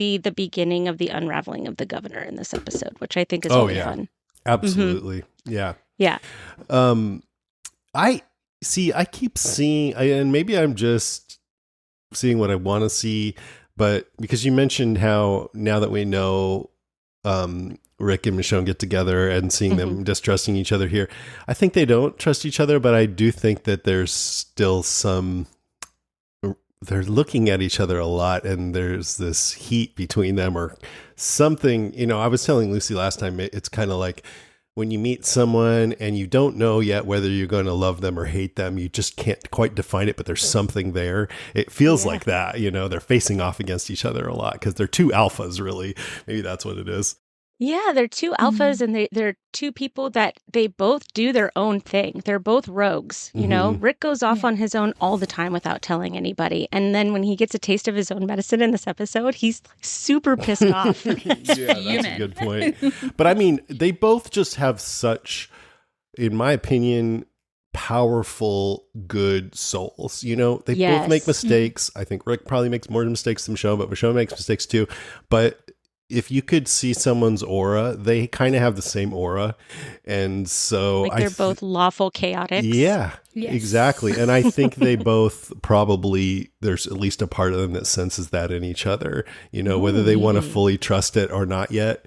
be the beginning of the unraveling of the governor in this episode, which I think is really fun. Absolutely. Yeah. Yeah. I keep seeing, and maybe I'm just seeing what I want to see, but because you mentioned how now that we know Rick and Michonne get together and seeing them distrusting each other here, I think they don't trust each other, but I do think that there's still they're looking at each other a lot, and there's this heat between them or something. I was telling Lucy last time, it's kind of like when you meet someone and you don't know yet whether you're going to love them or hate them, you just can't quite define it, but there's something there. It feels like that, they're facing off against each other a lot because they're two alphas, really. Maybe that's what it is. Yeah, they're two alphas, and they're two people that they both do their own thing. They're both rogues, Rick goes off on his own all the time without telling anybody. And then when he gets a taste of his own medicine in this episode, he's like super pissed off. Yeah, that's a good point. But I mean, they both just have such, in my opinion, powerful, good souls. They both make mistakes. I think Rick probably makes more mistakes than Michonne, but Michonne makes mistakes too. But if you could see someone's aura, they kind of have the same aura. And so they're both lawful chaotics. Yeah, exactly. And I think they both probably, there's at least a part of them that senses that in each other, whether they want to fully trust it or not yet.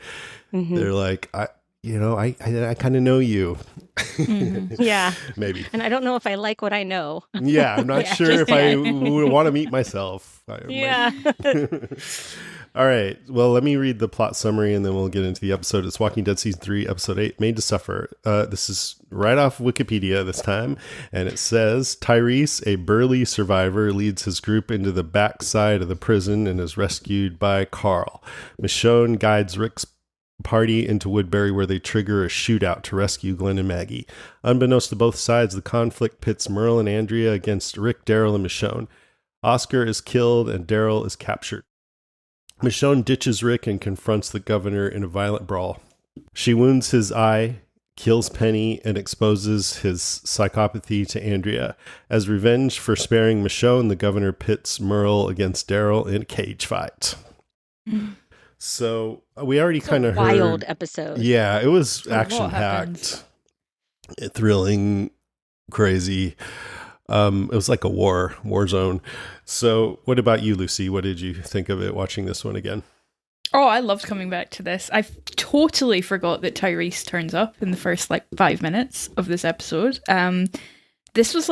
They're like, I kind of know you. Yeah. Maybe. And I don't know if I like what I know. Yeah, I'm not sure if I would want to meet myself. Yeah. All right. Well, let me read the plot summary and then we'll get into the episode. It's Walking Dead Season 3, Episode 8, Made to Suffer. This is right off Wikipedia this time. And it says, Tyrese, a burly survivor, leads his group into the backside of the prison and is rescued by Carl. Michonne guides Rick's party into Woodbury, where they trigger a shootout to rescue Glenn and Maggie. Unbeknownst to both sides, the conflict pits Merle and Andrea against Rick, Daryl, and Michonne. Oscar is killed and Daryl is captured. Michonne ditches Rick and confronts the governor in a violent brawl. She wounds his eye, kills Penny, and exposes his psychopathy to Andrea. As revenge for sparing Michonne, the governor pits Merle against Daryl in a cage fight. So we already kind of heard. Wild episode. Yeah, it was action-packed, thrilling, crazy. It was like a war zone. So what about you, Lucy? What did you think of it watching this one again? Oh, I loved coming back to this. I totally forgot that Tyrese turns up in the first 5 minutes of this episode. This was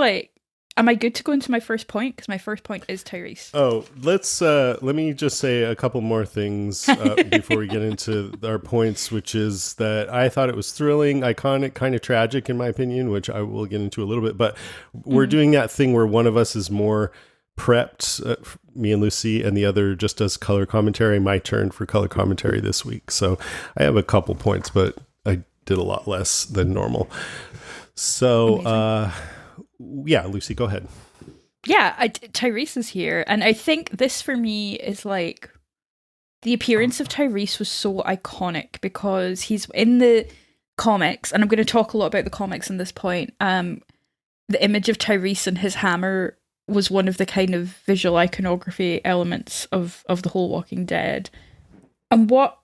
am I good to go into my first point? Because my first point is Tyrese. Oh, let me just say a couple more things before we get into our points, which is that I thought it was thrilling, iconic, kind of tragic in my opinion, which I will get into a little bit, but we're doing that thing where one of us is more prepped, me and Lucy, and the other just does color commentary. My turn for color commentary this week. So I have a couple points, but I did a lot less than normal. So, yeah, Lucy, go ahead. Yeah, Tyrese is here. And I think this for me is the appearance of Tyrese was so iconic because he's in the comics, and I'm going to talk a lot about the comics in this point. The image of Tyrese and his hammer was one of the kind of visual iconography elements of the whole Walking Dead. And what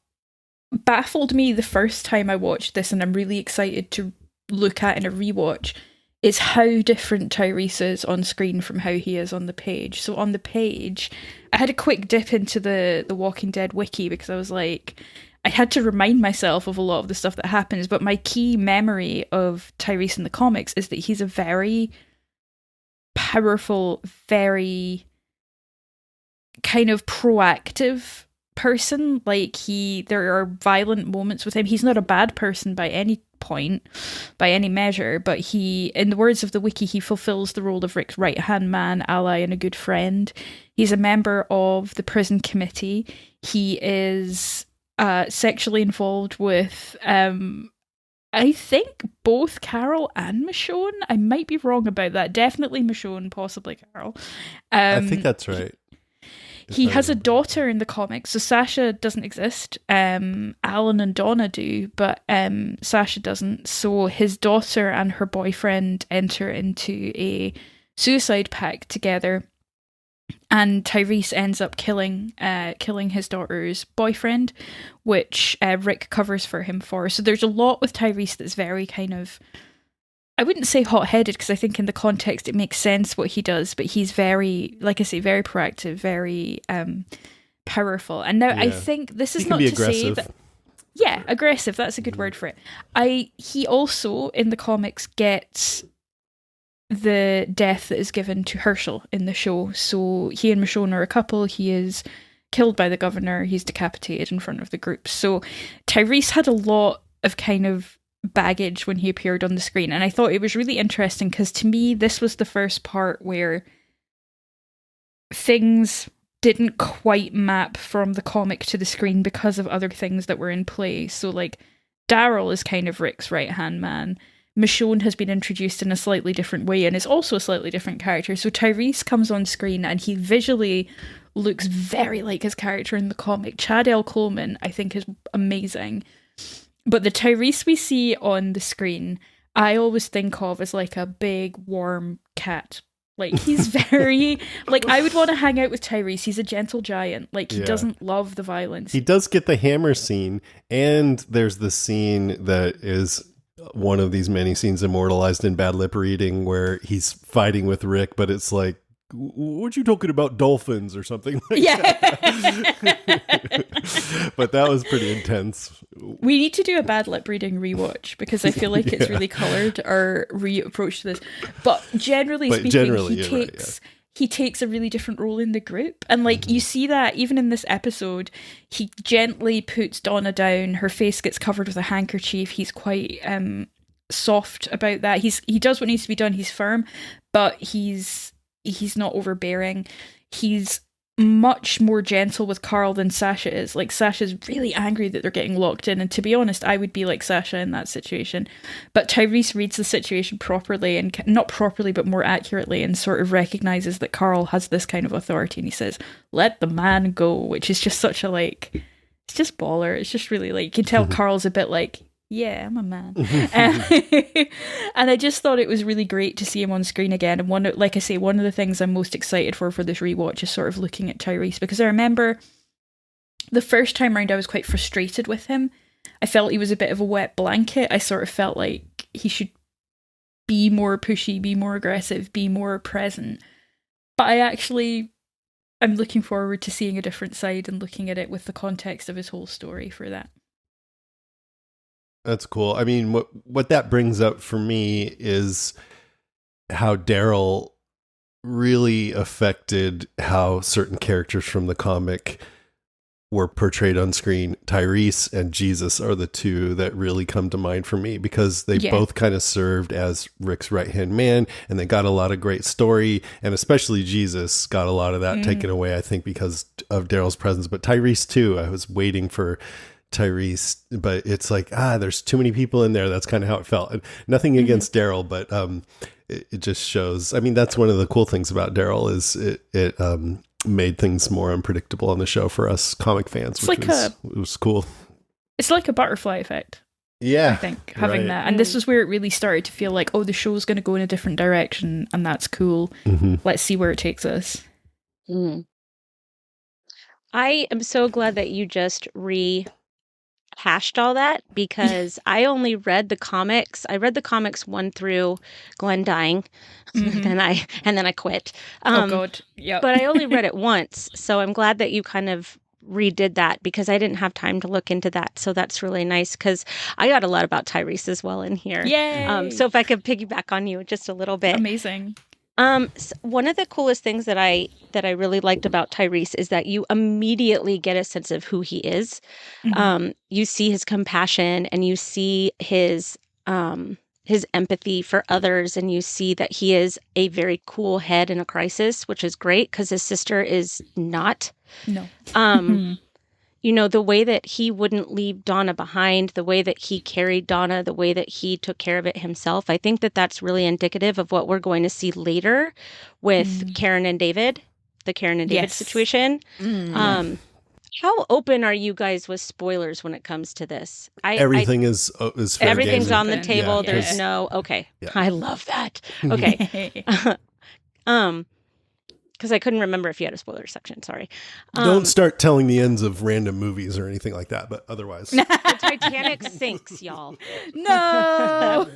baffled me the first time I watched this, and I'm really excited to look at in a rewatch, is how different Tyrese is on screen from how he is on the page. So on the page, I had a quick dip into the Walking Dead wiki because I was I had to remind myself of a lot of the stuff that happens, but my key memory of Tyrese in the comics is that he's a very powerful, very kind of proactive person. There are violent moments with him. He's not a bad person by any point, by any measure, but he, in the words of the wiki, he fulfills the role of Rick's right-hand man, ally, and a good friend. He's a member of the prison committee. He is sexually involved with I think both Carol and Michonne. I might be wrong about that. Definitely Michonne, possibly Carol. I think that's right. He has a daughter in the comics, so Sasha doesn't exist. Alan and Donna do, but Sasha doesn't. So his daughter and her boyfriend enter into a suicide pact together. And Tyrese ends up killing his daughter's boyfriend, which Rick covers for him for. So there's a lot with Tyrese that's very kind of, I wouldn't say hot-headed, because I think in the context it makes sense what he does, but he's very, like I say, very proactive, very powerful. And now I think this is not to say that... Yeah, aggressive, that's a good word for it. He also, in the comics, gets the death that is given to Herschel in the show. So he and Michonne are a couple. He is killed by the governor. He's decapitated in front of the group. So Tyrese had a lot of kind of baggage when he appeared on the screen. And I thought it was really interesting because to me, this was the first part where things didn't quite map from the comic to the screen because of other things that were in play. So like Daryl is kind of Rick's right-hand man. Michonne has been introduced in a slightly different way and is also a slightly different character. So Tyrese comes on screen and he visually looks very like his character in the comic. Chad L. Coleman, I think, is amazing. But the Tyrese we see on the screen, I always think of as like a big, warm cat. Like, he's very... like, I would want to hang out with Tyrese. He's a gentle giant. Like, he doesn't love the violence. He does get the hammer scene, and there's the scene that is one of these many scenes immortalized in Bad Lip Reading where he's fighting with Rick, but it's like, what you talking about, dolphins or something like that. But that was pretty intense. We need to do a Bad Lip Reading rewatch because I feel like it's really coloured our approach to this. But generally speaking, he takes a really different role in the group. And like you see that even in this episode, he gently puts Donna down, her face gets covered with a handkerchief. He's quite soft about that. He does what needs to be done, he's firm, but he's not overbearing. He's much more gentle with Carl than Sasha is. Like, Sasha's really angry that they're getting locked in, and to be honest, I would be like Sasha in that situation. But Tyrese reads the situation properly, and not properly, but more accurately, and sort of recognises that Carl has this kind of authority, and he says, let the man go, which is just such a, like, it's just baller. It's just really, like, you can tell Carl's a bit like, yeah, I'm a man. And I just thought it was really great to see him on screen again. And one of the things I'm most excited for this rewatch is sort of looking at Tyrese, because I remember the first time around I was quite frustrated with him. I felt he was a bit of a wet blanket. I sort of felt like he should be more pushy, be more aggressive, be more present. But I'm looking forward to seeing a different side and looking at it with the context of his whole story for that. That's cool. I mean, what that brings up for me is how Daryl really affected how certain characters from the comic were portrayed on screen. Tyrese and Jesus are the two that really come to mind for me, because they both kind of served as Rick's right-hand man, and they got a lot of great story, and especially Jesus got a lot of that taken away, I think, because of Daryl's presence. But Tyrese too, I was waiting for Tyrese, but it's like, there's too many people in there. That's kind of how it felt. And nothing against Daryl, but it just shows. I mean, that's one of the cool things about Daryl is it made things more unpredictable on the show for us comic fans, it was cool. It's like a butterfly effect. Yeah, I think having that, and this was where it really started to feel like, the show's going to go in a different direction, and that's cool. Let's see where it takes us. I am so glad that you just hashed all that, because I only read the comics. I read the comics 1 through Glenn dying, and then I quit. Oh God, yeah. But I only read it once, so I'm glad that you kind of redid that, because I didn't have time to look into that. So that's really nice, because I got a lot about Tyrese as well in here. Yay! So if I could piggyback on you just a little bit, amazing. So one of the coolest things that I really liked about Tyrese is that you immediately get a sense of who he is. You see his compassion, and you see his empathy for others, and you see that he is a very cool head in a crisis, which is great, because his sister is not. No. You know, the way that he wouldn't leave Donna behind, the way that he carried Donna, the way that he took care of it himself. I think that that's really indicative of what we're going to see later with Karen and David, the Karen and David situation. How open are you guys with spoilers when it comes to this? Everything is fair everything's game. on the table. Yeah, There's no, okay. Yeah. I love that. Okay. because I couldn't remember if you had a spoiler section. Sorry. Don't start telling the ends of random movies or anything like that, but otherwise. The Titanic sinks, y'all. No.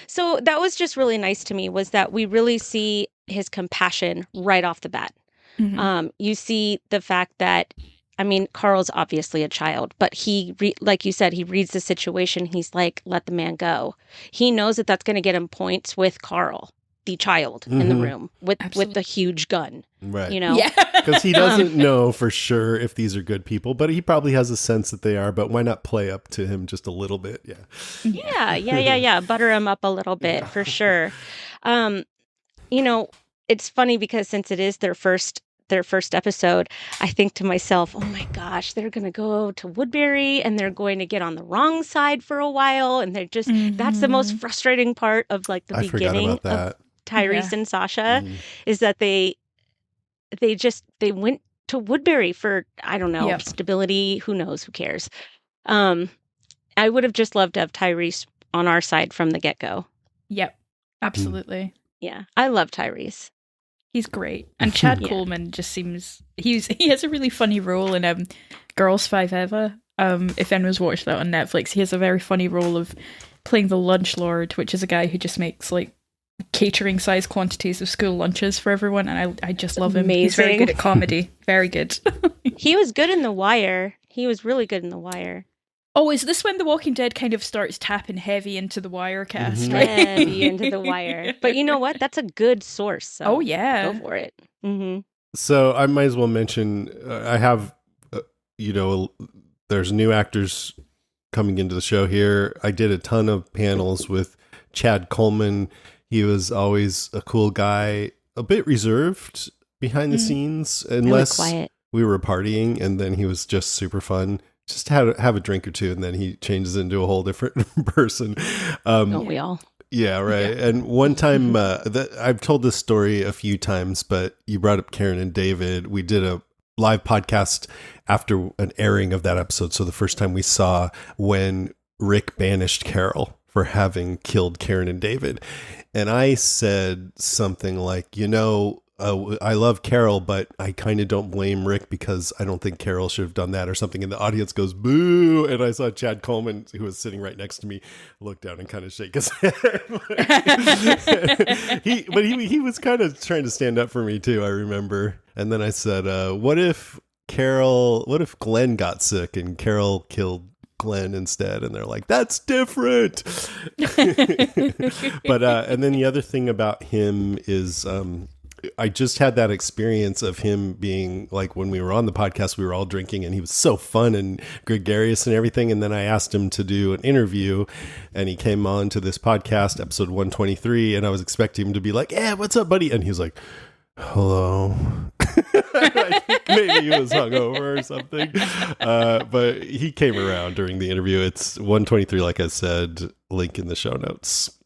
So that was just really nice to me, was that we really see his compassion right off the bat. Mhm. You see the fact that, I mean, Carl's obviously a child, but he, like you said, he reads the situation. He's like, let the man go. He knows that that's going to get him points with Carl, the child in the room with the huge gun. Right. You know? Yeah. Because he doesn't know for sure if these are good people, but he probably has a sense that they are. But why not play up to him just a little bit? Yeah. Butter him up a little bit for sure. You know, it's funny because since it is their first episode, I think to myself, oh my gosh, they're going to go to Woodbury and they're going to get on the wrong side for a while. And they're just, that's the most frustrating part of like the beginning of Tyrese and Sasha, is that they went to Woodbury for, I don't know, stability. Who knows? Who cares? I would have just loved to have Tyrese on our side from the get-go. Yep. Absolutely. Yeah. I love Tyrese. He's great. And Chad Coleman just seems he has a really funny role in Girls Five Eva. If anyone's watched that on Netflix, he has a very funny role of playing the lunch lord, which is a guy who just makes like catering size quantities of school lunches for everyone, and I just love him. He's very good at comedy. Very good. He was good in The Wire. He was really good in The Wire. Oh, is this when The Walking Dead kind of starts tapping heavy into the Wire cast? Right? Heavy into the Wire. But you know what? That's a good source. So oh, yeah. Go for it. So I might as well mention, I have, there's new actors coming into the show here. I did a ton of panels with Chad Coleman. He was always a cool guy, a bit reserved behind the scenes, unless really quiet. We were partying, and then he was just super fun. Just have a drink or two, and then he changes into a whole different person. Don't we all? Yeah, right. Yeah. And one time, I've told this story a few times, but you brought up Karen and David. We did a live podcast after an airing of that episode. So the first time we saw when Rick banished Carol for having killed Karen and David. And I said something like, I love Carol, but I kind of don't blame Rick because I don't think Carol should have done that or something. And the audience goes, boo. And I saw Chad Coleman, who was sitting right next to me, look down and kind of shake his head. he was kind of trying to stand up for me too, I remember. And then I said, what if Glenn got sick and Carol killed Glenn instead? And they're like, that's different. But and then the other thing about him is I just had that experience of him being like, when we were on the podcast, we were all drinking and he was so fun and gregarious and everything. And then I asked him to do an interview and he came on to this podcast, episode 123. And I was expecting him to be like, yeah, what's up, buddy? And he was like, hello. I think maybe he was hungover or something. But he came around during the interview. It's 123, like I said, link in the show notes.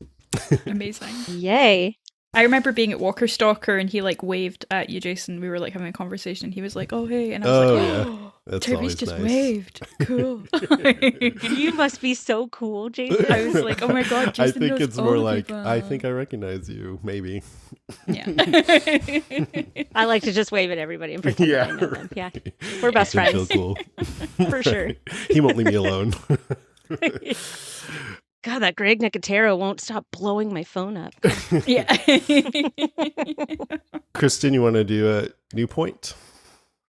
Amazing. Yay. I remember being at Walker Stalker and he like waved at you, Jason. We were like having a conversation and he was like, oh, hey. And I was That's Tyrese just nice. Waved. Cool. You must be so cool, Jason. I was like, oh my God, Jason I think knows it's all more the like, people. I think I recognize you, maybe. Yeah. I like to just wave at everybody and pretend I know them. Yeah. We're best Makes friends. me feel cool. For sure. He won't leave me alone. God, that Greg Nicotero won't stop blowing my phone up. Yeah. Kristen, you want to do a new point?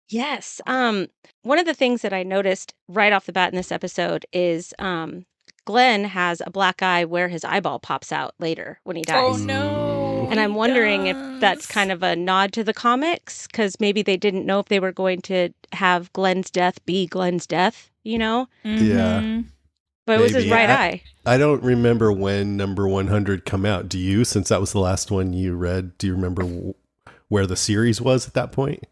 Yes. One of the things that I noticed right off the bat in this episode is Glenn has a black eye where his eyeball pops out later when he dies. Oh no. And I'm wondering if that's kind of a nod to the comics, because maybe they didn't know if they were going to have Glenn's death be Glenn's death, Yeah. But it was his right eye. I don't remember when number 100 come out. Do you? Since that was the last one you read, do you remember where the series was at that point?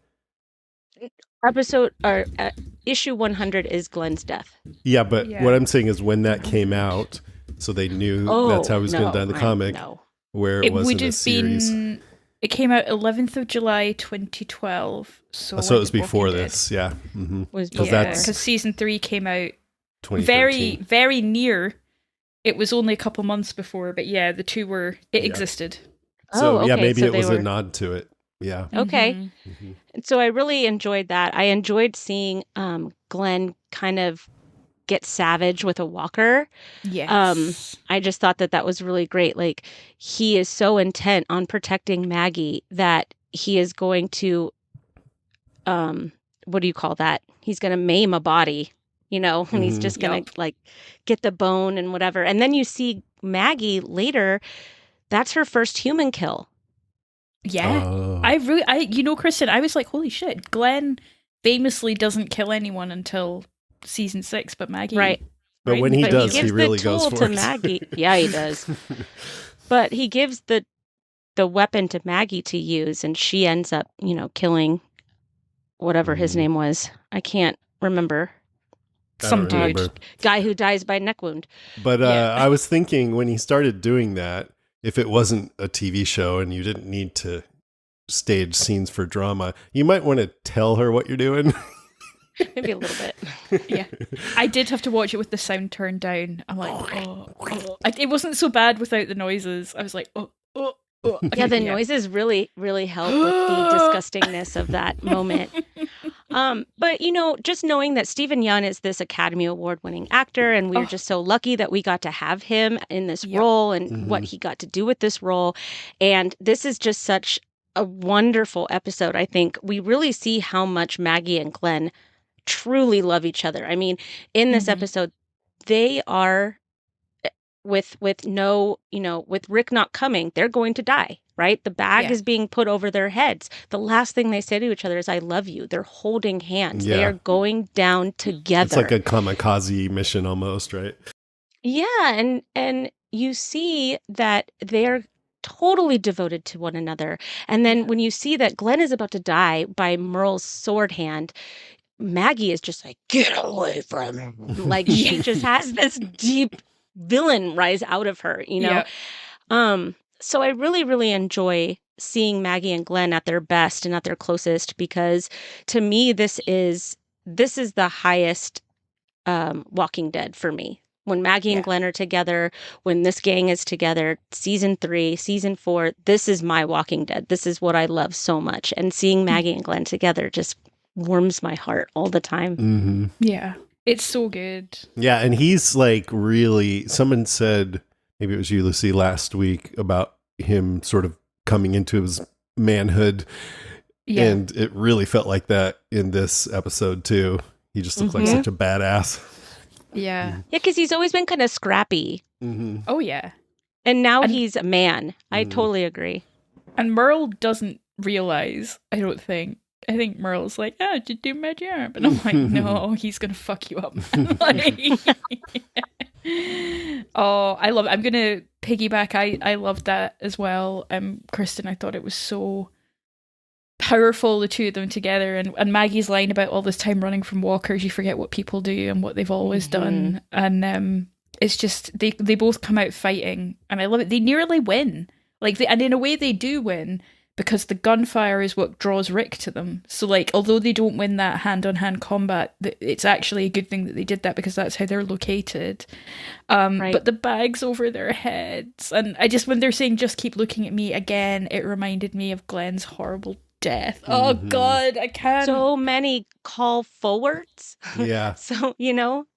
Issue 100 is Glenn's death. Yeah, but what I'm saying is when that came out, so they knew that's how he was going to die in the comic. No. Where it was in the series. It came out 11th of July 2012. So it was before this. Yeah. Mm-hmm. Because season 3 came out very, 2013. very near. It was only a couple months before, but yeah, the two existed. So Oh, yeah, okay. maybe So it they was a were nod to it. Yeah. okay. Mhm. Mhm. So I really enjoyed that. I enjoyed seeing Glenn kind of get savage with a walker. Yes. I just thought that that was really great. Like he is so intent on protecting Maggie that he is going to what do you call that? He's going to maim a body, and he's Mhm. just going Yup. to like get the bone and whatever. And then you see Maggie later, that's her first human kill. Yeah. Oh. Kristen, I was like, holy shit, Glenn famously doesn't kill anyone until season 6, but Maggie, Right. But right when in he the But he does, video. he gives the really goes tool for to it. Maggie. Yeah, he does. But he gives the weapon to Maggie to use, and she ends up, killing whatever his Mhm. name was. I can't remember. I don't Some dude. remember. Guy who dies by neck wound. But Yeah. I was thinking when he started doing that, if it wasn't a TV show and you didn't need to stage scenes for drama, you might want to tell her what you're doing. Maybe a little bit. Yeah. I did have to watch it with the sound turned down. I'm like, it wasn't so bad without the noises. I was like, oh. Yeah, the noises really, really help with the disgustingness of that moment. But just knowing that Stephen Yeun is this Academy Award winning actor, and we're just so lucky that we got to have him in this Yep. role and what he got to do with this role. And this is just such a wonderful episode. I think we really see how much Maggie and Glenn truly love each other. I mean, in this episode, they are with no, with Rick not coming, they're going to die, right? The bag Yeah. is being put over their heads. The last thing they say to each other is, I love you. They're holding hands. They Yeah. are going down together. It's like a kamikaze mission almost, right? Yeah, and you see that they're totally devoted to one another. And then when you see that Glenn is about to die by Merle's sword hand, Maggie is just like, get away from him. Like she just has this deep villain rise out of her, Yep. So I really, really enjoy seeing Maggie and Glenn at their best and at their closest, because to me, this is the highest Walking Dead for me. When Maggie and Glenn are together, when this gang is together, season 3, season 4, this is my Walking Dead. This is what I love so much. And seeing Maggie and Glenn together just warms my heart all the time. Mm-hmm. Yeah. It's so good. Yeah, and he's like really, someone said, maybe it was you, Lucy, last week about him sort of coming into his manhood. Yeah. And it really felt like that in this episode too. He just looked like such a badass. Yeah. Yeah, because he's always been kind of scrappy. Mm-hmm. Oh, yeah. And now he's a man. I totally agree. And Merle doesn't realize, I don't think. I think Merle's like, oh, did you do my job? And I'm like, no, he's going to fuck you up. Like, oh, I love it. I'm going to piggyback. I loved that as well. Kristen, I thought it was so powerful, the two of them together. And Maggie's line about all this time running from walkers, you forget what people do and what they've always done. And it's just, they both come out fighting. And I love it. They nearly win. And in a way they do win, because the gunfire is what draws Rick to them. So, although they don't win that hand-on-hand combat, it's actually a good thing that they did that, because that's how they're located. Right. But the bag's over their heads. And when they're saying, just keep looking at me again, it reminded me of Glenn's horrible death. Oh, God, I can't. So many call forwards. Yeah. So,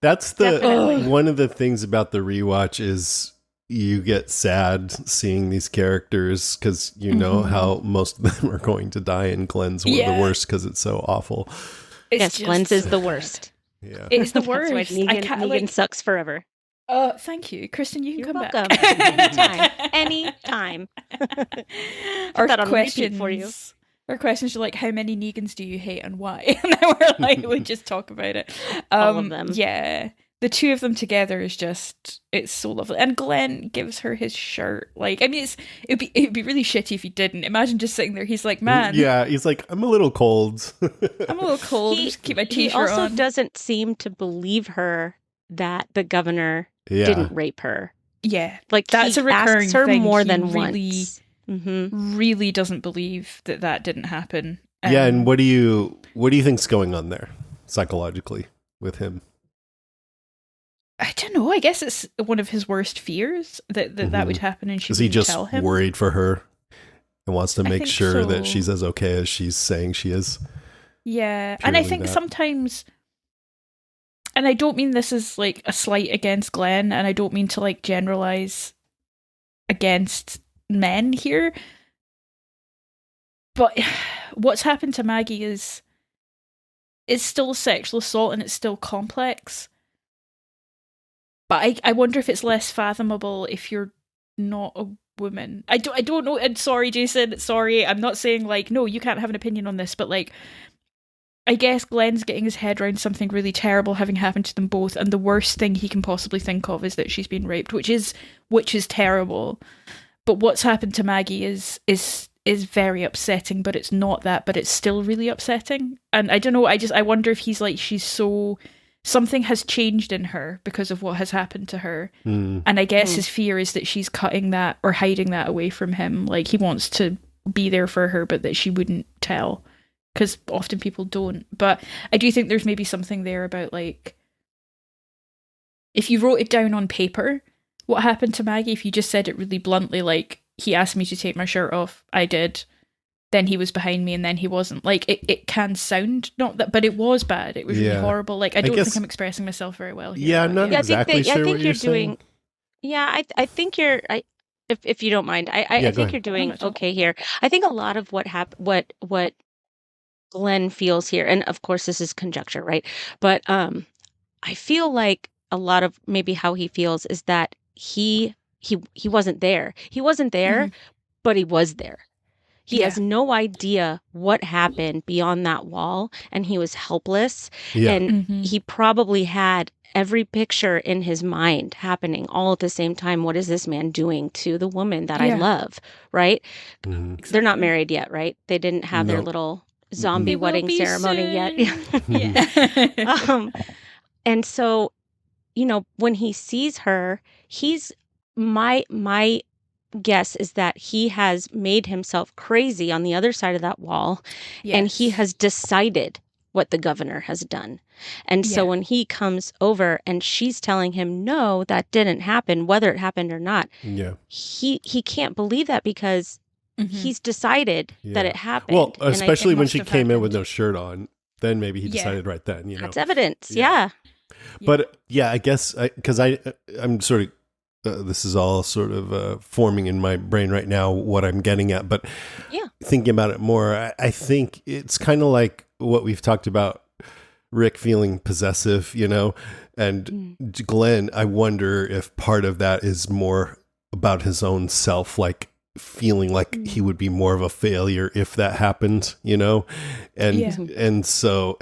That's Definitely. one of the things about the rewatch is you get sad seeing these characters because you know how most of them are going to die, and Glenn's one of the worst because it's so awful. Glenn's is the worst. Yeah. It's the That's why worst. Negan sucks forever. Thank you. Kristen, you can You're come welcome. back. Anytime. Our that on repeat questions for you. Our questions are like, how many Negans do you hate and why? And then we're like, we just talk about it. All of them. Yeah. The two of them together is just, it's so lovely. And Glenn gives her his shirt. It'd be really shitty if he didn't. Imagine just sitting there. He's like, man. Yeah, he's like, I'm a little cold. I'm a little cold. Just keep my t-shirt He also on. doesn't seem to believe her that the governor didn't rape her. Yeah. That's a recurring asks her thing. more He than really, once. Mm-hmm. really doesn't believe that didn't happen. Yeah, and what do you think's going on there psychologically with him? I don't know. I guess it's one of his worst fears that would happen, and she Is he wouldn't just tell him. worried for her? and wants to I make think sure that so. she's as okay as she's saying she is. Yeah, and I think sometimes, and I don't mean this as like a slight against Glenn, and I don't mean to like generalize against men here, but what's happened to Maggie is still sexual assault and it's still complex. But I wonder if it's less fathomable if you're not a woman. I don't know. And sorry, Jason. Sorry, I'm not saying like no, you can't have an opinion on this. But like, I guess Glenn's getting his head around something really terrible having happened to them both, and the worst thing he can possibly think of is that she's been raped, which is terrible. But what's happened to Maggie is very upsetting. But it's not that. But it's still really upsetting. And I don't know. I wonder if he's like she's so. Something has changed in her because of what has happened to her. And I guess his fear is that she's cutting that or hiding that away from him. Like he wants to be there for her, but that she wouldn't tell. Because often people don't. But I do think there's maybe something there about like, if you wrote it down on paper, what happened to Maggie, if you just said it really bluntly, like, he asked me to take my shirt off, I did. Then he was behind me and then he wasn't. Like, it can sound not that, but it was bad. It was really horrible. Like, I don't think I'm expressing myself very well here. Yeah, I'm not exactly sure what you're saying. Yeah, I think you're, if you don't mind, I think you're doing okay here. I think a lot of what Glenn feels here, and of course this is conjecture, right? But I feel like a lot of maybe how he feels is that he wasn't there. He wasn't there, but he was there. He has no idea what happened beyond that wall, and he was helpless. Yeah. And he probably had every picture in his mind happening all at the same time. What is this man doing to the woman that I love, right? They're not married yet, right? They didn't have their little zombie wedding ceremony yet. And so, you know, when he sees her, he's my guess is that he has made himself crazy on the other side of that wall, and he has decided what the governor has done. And so when he comes over and she's telling him, no, that didn't happen, whether it happened or not, he can't believe that because he's decided that it happened. Well, especially when she came in with no shirt on, then maybe he decided right then, That's evidence. Yeah. But yeah, I guess because I'm sort of, this is all sort of forming in my brain right now what I'm getting at, but thinking about it more, I think it's kind of like what we've talked about, Rick feeling possessive, you know, and Glenn, I wonder if part of that is more about his own self, like feeling like he would be more of a failure if that happened, you know, and so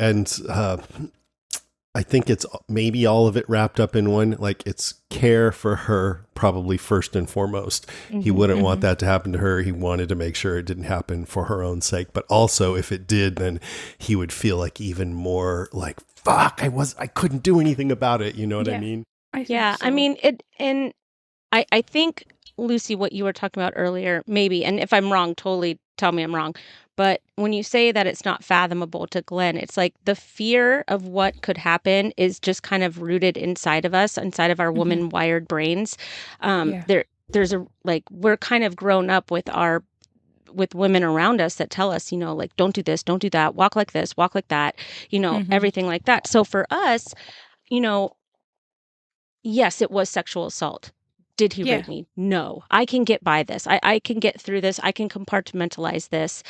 I think it's maybe all of it wrapped up in one, like it's care for her, probably first and foremost. He wouldn't want that to happen to her. He wanted to make sure it didn't happen for her own sake. But also if it did, then he would feel like even more like, fuck, I couldn't do anything about it. You know what I mean? I mean, I think, Lucy, what you were talking about earlier, maybe, and if I'm wrong, totally tell me I'm wrong. But when you say that it's not fathomable to Glenn, it's like the fear of what could happen is just kind of rooted inside of us, inside of our woman wired brains. There's a, like, we're kind of grown up with women around us that tell us, you know, like, don't do this, don't do that, walk like this, walk like that, you know, everything like that. So for us, you know, yes, it was sexual assault. Did he rape me? No. I can get by this. I can get through this. I can compartmentalize this.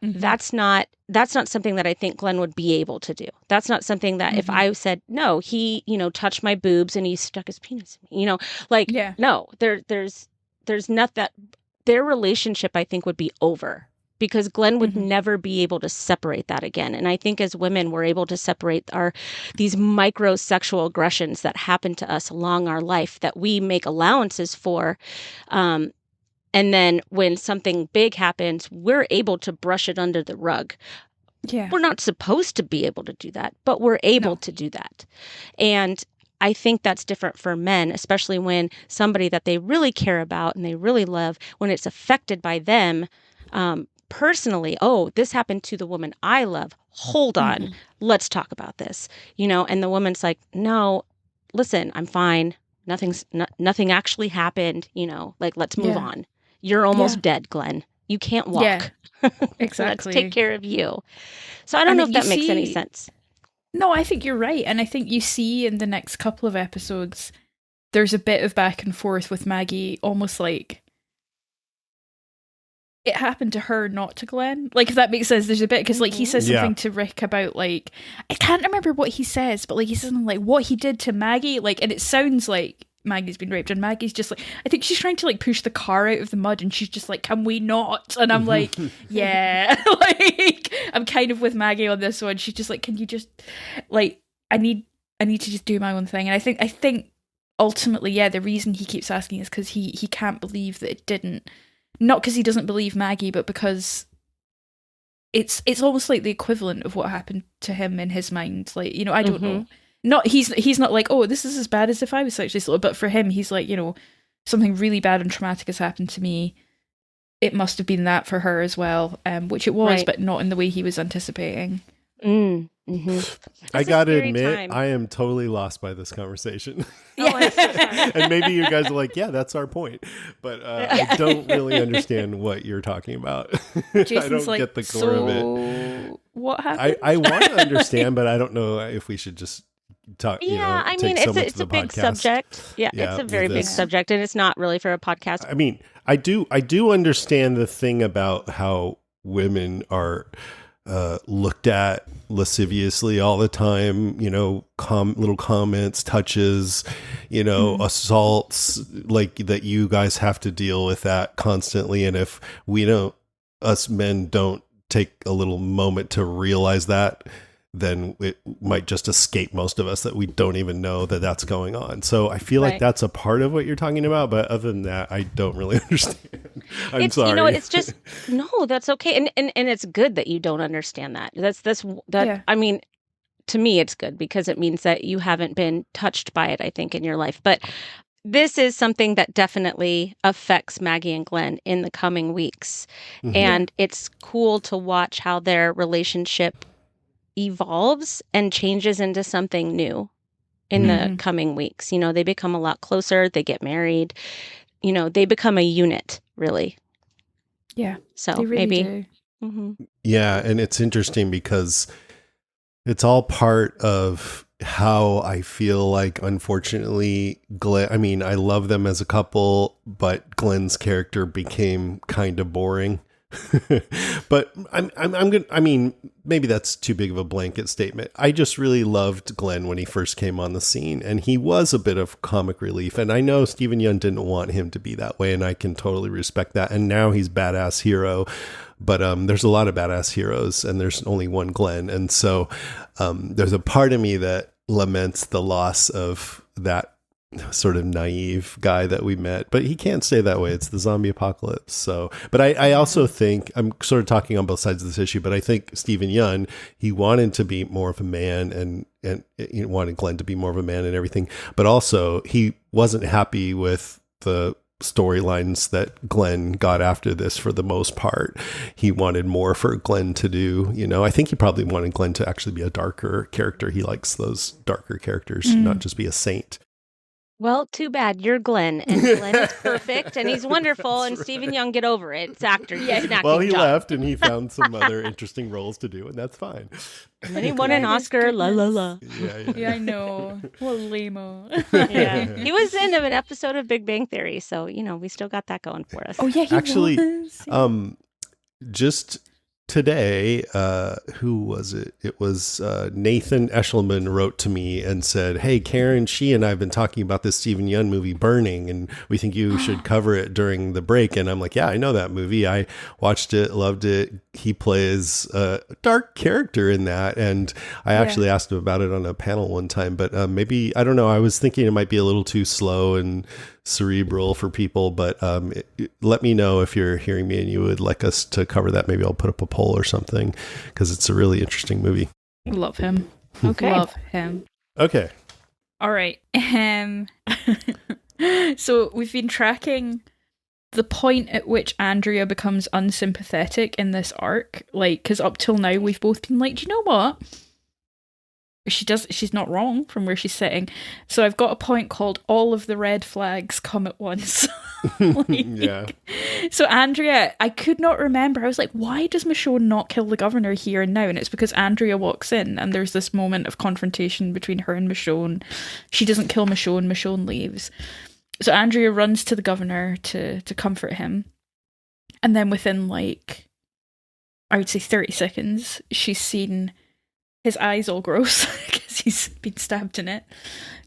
That's not something that I think Glenn would be able to do. That's not something that if I said, no, he, you know, touched my boobs and he stuck his penis in me, you know, like, no, there's not that. Their relationship, I think, would be over because Glenn would never be able to separate that again. And I think as women, we're able to separate these micro sexual aggressions that happen to us along our life that we make allowances for. And then when something big happens, we're able to brush it under the rug. Yeah. We're not supposed to be able to do that, but we're able to do that. And I think that's different for men, especially when somebody that they really care about and they really love, when it's affected by them, personally, oh, this happened to the woman I love. Hold on. Let's talk about this. You know, and the woman's like, no, listen, I'm fine. Nothing actually happened. You know, like, let's move on. You're almost dead, Glenn. You can't walk. Yeah, Let's exactly. take care of you. So I don't know if that makes any sense. No, I think you're right. And I think you see in the next couple of episodes, there's a bit of back and forth with Maggie, almost like it happened to her, not to Glenn. Like, if that makes sense, there's a bit, because, like, he says something to Rick about, like, I can't remember what he says, but, like, he says something like, what he did to Maggie, like, and it sounds like Maggie's been raped, and Maggie's just like, I think she's trying to, like, push the car out of the mud, and she's just like, can we not? And I'm like, yeah, like, I'm kind of with Maggie on this one. She's just like, can you just, like, I need to just do my own thing. And I think ultimately, yeah, the reason he keeps asking is because he can't believe that it didn't. Not because he doesn't believe Maggie, but because it's almost like the equivalent of what happened to him in his mind. Like, you know, I don't know. Not he's not like, oh, this is as bad as if I was sexually assaulted. But for him, he's like, you know, something really bad and traumatic has happened to me. It must have been that for her as well, which it was, but not in the way he was anticipating. I gotta admit, I am totally lost by this conversation. And maybe you guys are like, yeah, that's our point. But I don't really understand what you're talking about. Jason's I don't like, get the core of it. What happened? I want to understand, but I don't know if we should just talk. Yeah, I mean, it's a big subject. Yeah, it's a very big subject, and it's not really for a podcast. I mean, I do understand the thing about how women are looked at lasciviously all the time, you know, little comments, touches, you know, assaults, like that you guys have to deal with that constantly. And if us men don't take a little moment to realize that, then it might just escape most of us, that we don't even know that that's going on. So I feel like that's a part of what you're talking about. But other than that, I don't really understand. I'm sorry. You know, it's just, no, that's okay. And it's good that you don't understand that. I mean, to me, it's good because it means that you haven't been touched by it, I think, in your life. But this is something that definitely affects Maggie and Glenn in the coming weeks. And it's cool to watch how their relationship evolves and changes into something new in the coming weeks. You know, they become a lot closer, they get married, you know, they become a unit, really. Yeah. So they really maybe. Do. Yeah. And it's interesting because it's all part of how I feel like, unfortunately, Glenn, I mean, I love them as a couple, but Glenn's character became kind of boring. But I'm gonna, I mean, maybe that's too big of a blanket statement. I just really loved Glenn when he first came on the scene, and he was a bit of comic relief. And I know Steven Yeun didn't want him to be that way, and I can totally respect that. And now he's badass hero, but there's a lot of badass heroes, and there's only one Glenn. And so there's a part of me that laments the loss of that sort of naive guy that we met, but he can't stay that way. It's the zombie apocalypse. So, but I also think, I'm sort of talking on both sides of this issue, but I think Steven Yeun, he wanted to be more of a man, and he wanted Glenn to be more of a man and everything, but also he wasn't happy with the storylines that Glenn got after this. For the most part, he wanted more for Glenn to do, you know. I think he probably wanted Glenn to actually be a darker character. He likes those darker characters, not just be a saint. Well, too bad. You're Glenn, and Glenn is perfect, and he's wonderful, and Steven Yeun, get over it. It's actor. He's an acting Well, he job. left, and he found some other interesting roles to do, and that's fine. And then he won an Oscar. La la la. Yeah, I know. What lame-o. Yeah. He was in an episode of Big Bang Theory, so, you know, we still got that going for us. Oh, yeah, he actually was. Just today, who was it? It was Nathan Eshelman wrote to me and said, hey, Karen, she and I have been talking about this Steven Yeun movie, Burning, and we think you should cover it during the break. And I'm like, yeah, I know that movie. I watched it, loved it. He plays a dark character in that. And I actually asked him about it on a panel one time, but maybe, I don't know. I was thinking it might be a little too slow and cerebral for people, but let me know if you're hearing me and you would like us to cover that. Maybe I'll put up a poll or something, because it's a really interesting movie. Love him. Okay. Love him. Okay. All right. So we've been tracking the point at which Andrea becomes unsympathetic in this arc, like, because up till now we've both been like, do you know what? she's not wrong from where she's sitting. So I've got a point called all of the red flags come at once. Yeah. So Andrea, I could not remember. I was like, why does Michonne not kill the governor here and now? And it's because Andrea walks in and there's this moment of confrontation between her and Michonne. She doesn't kill Michonne, Michonne leaves. So Andrea runs to the governor to comfort him. And then within like, I would say 30 seconds, she's seen his eyes all gross because he's been stabbed in it.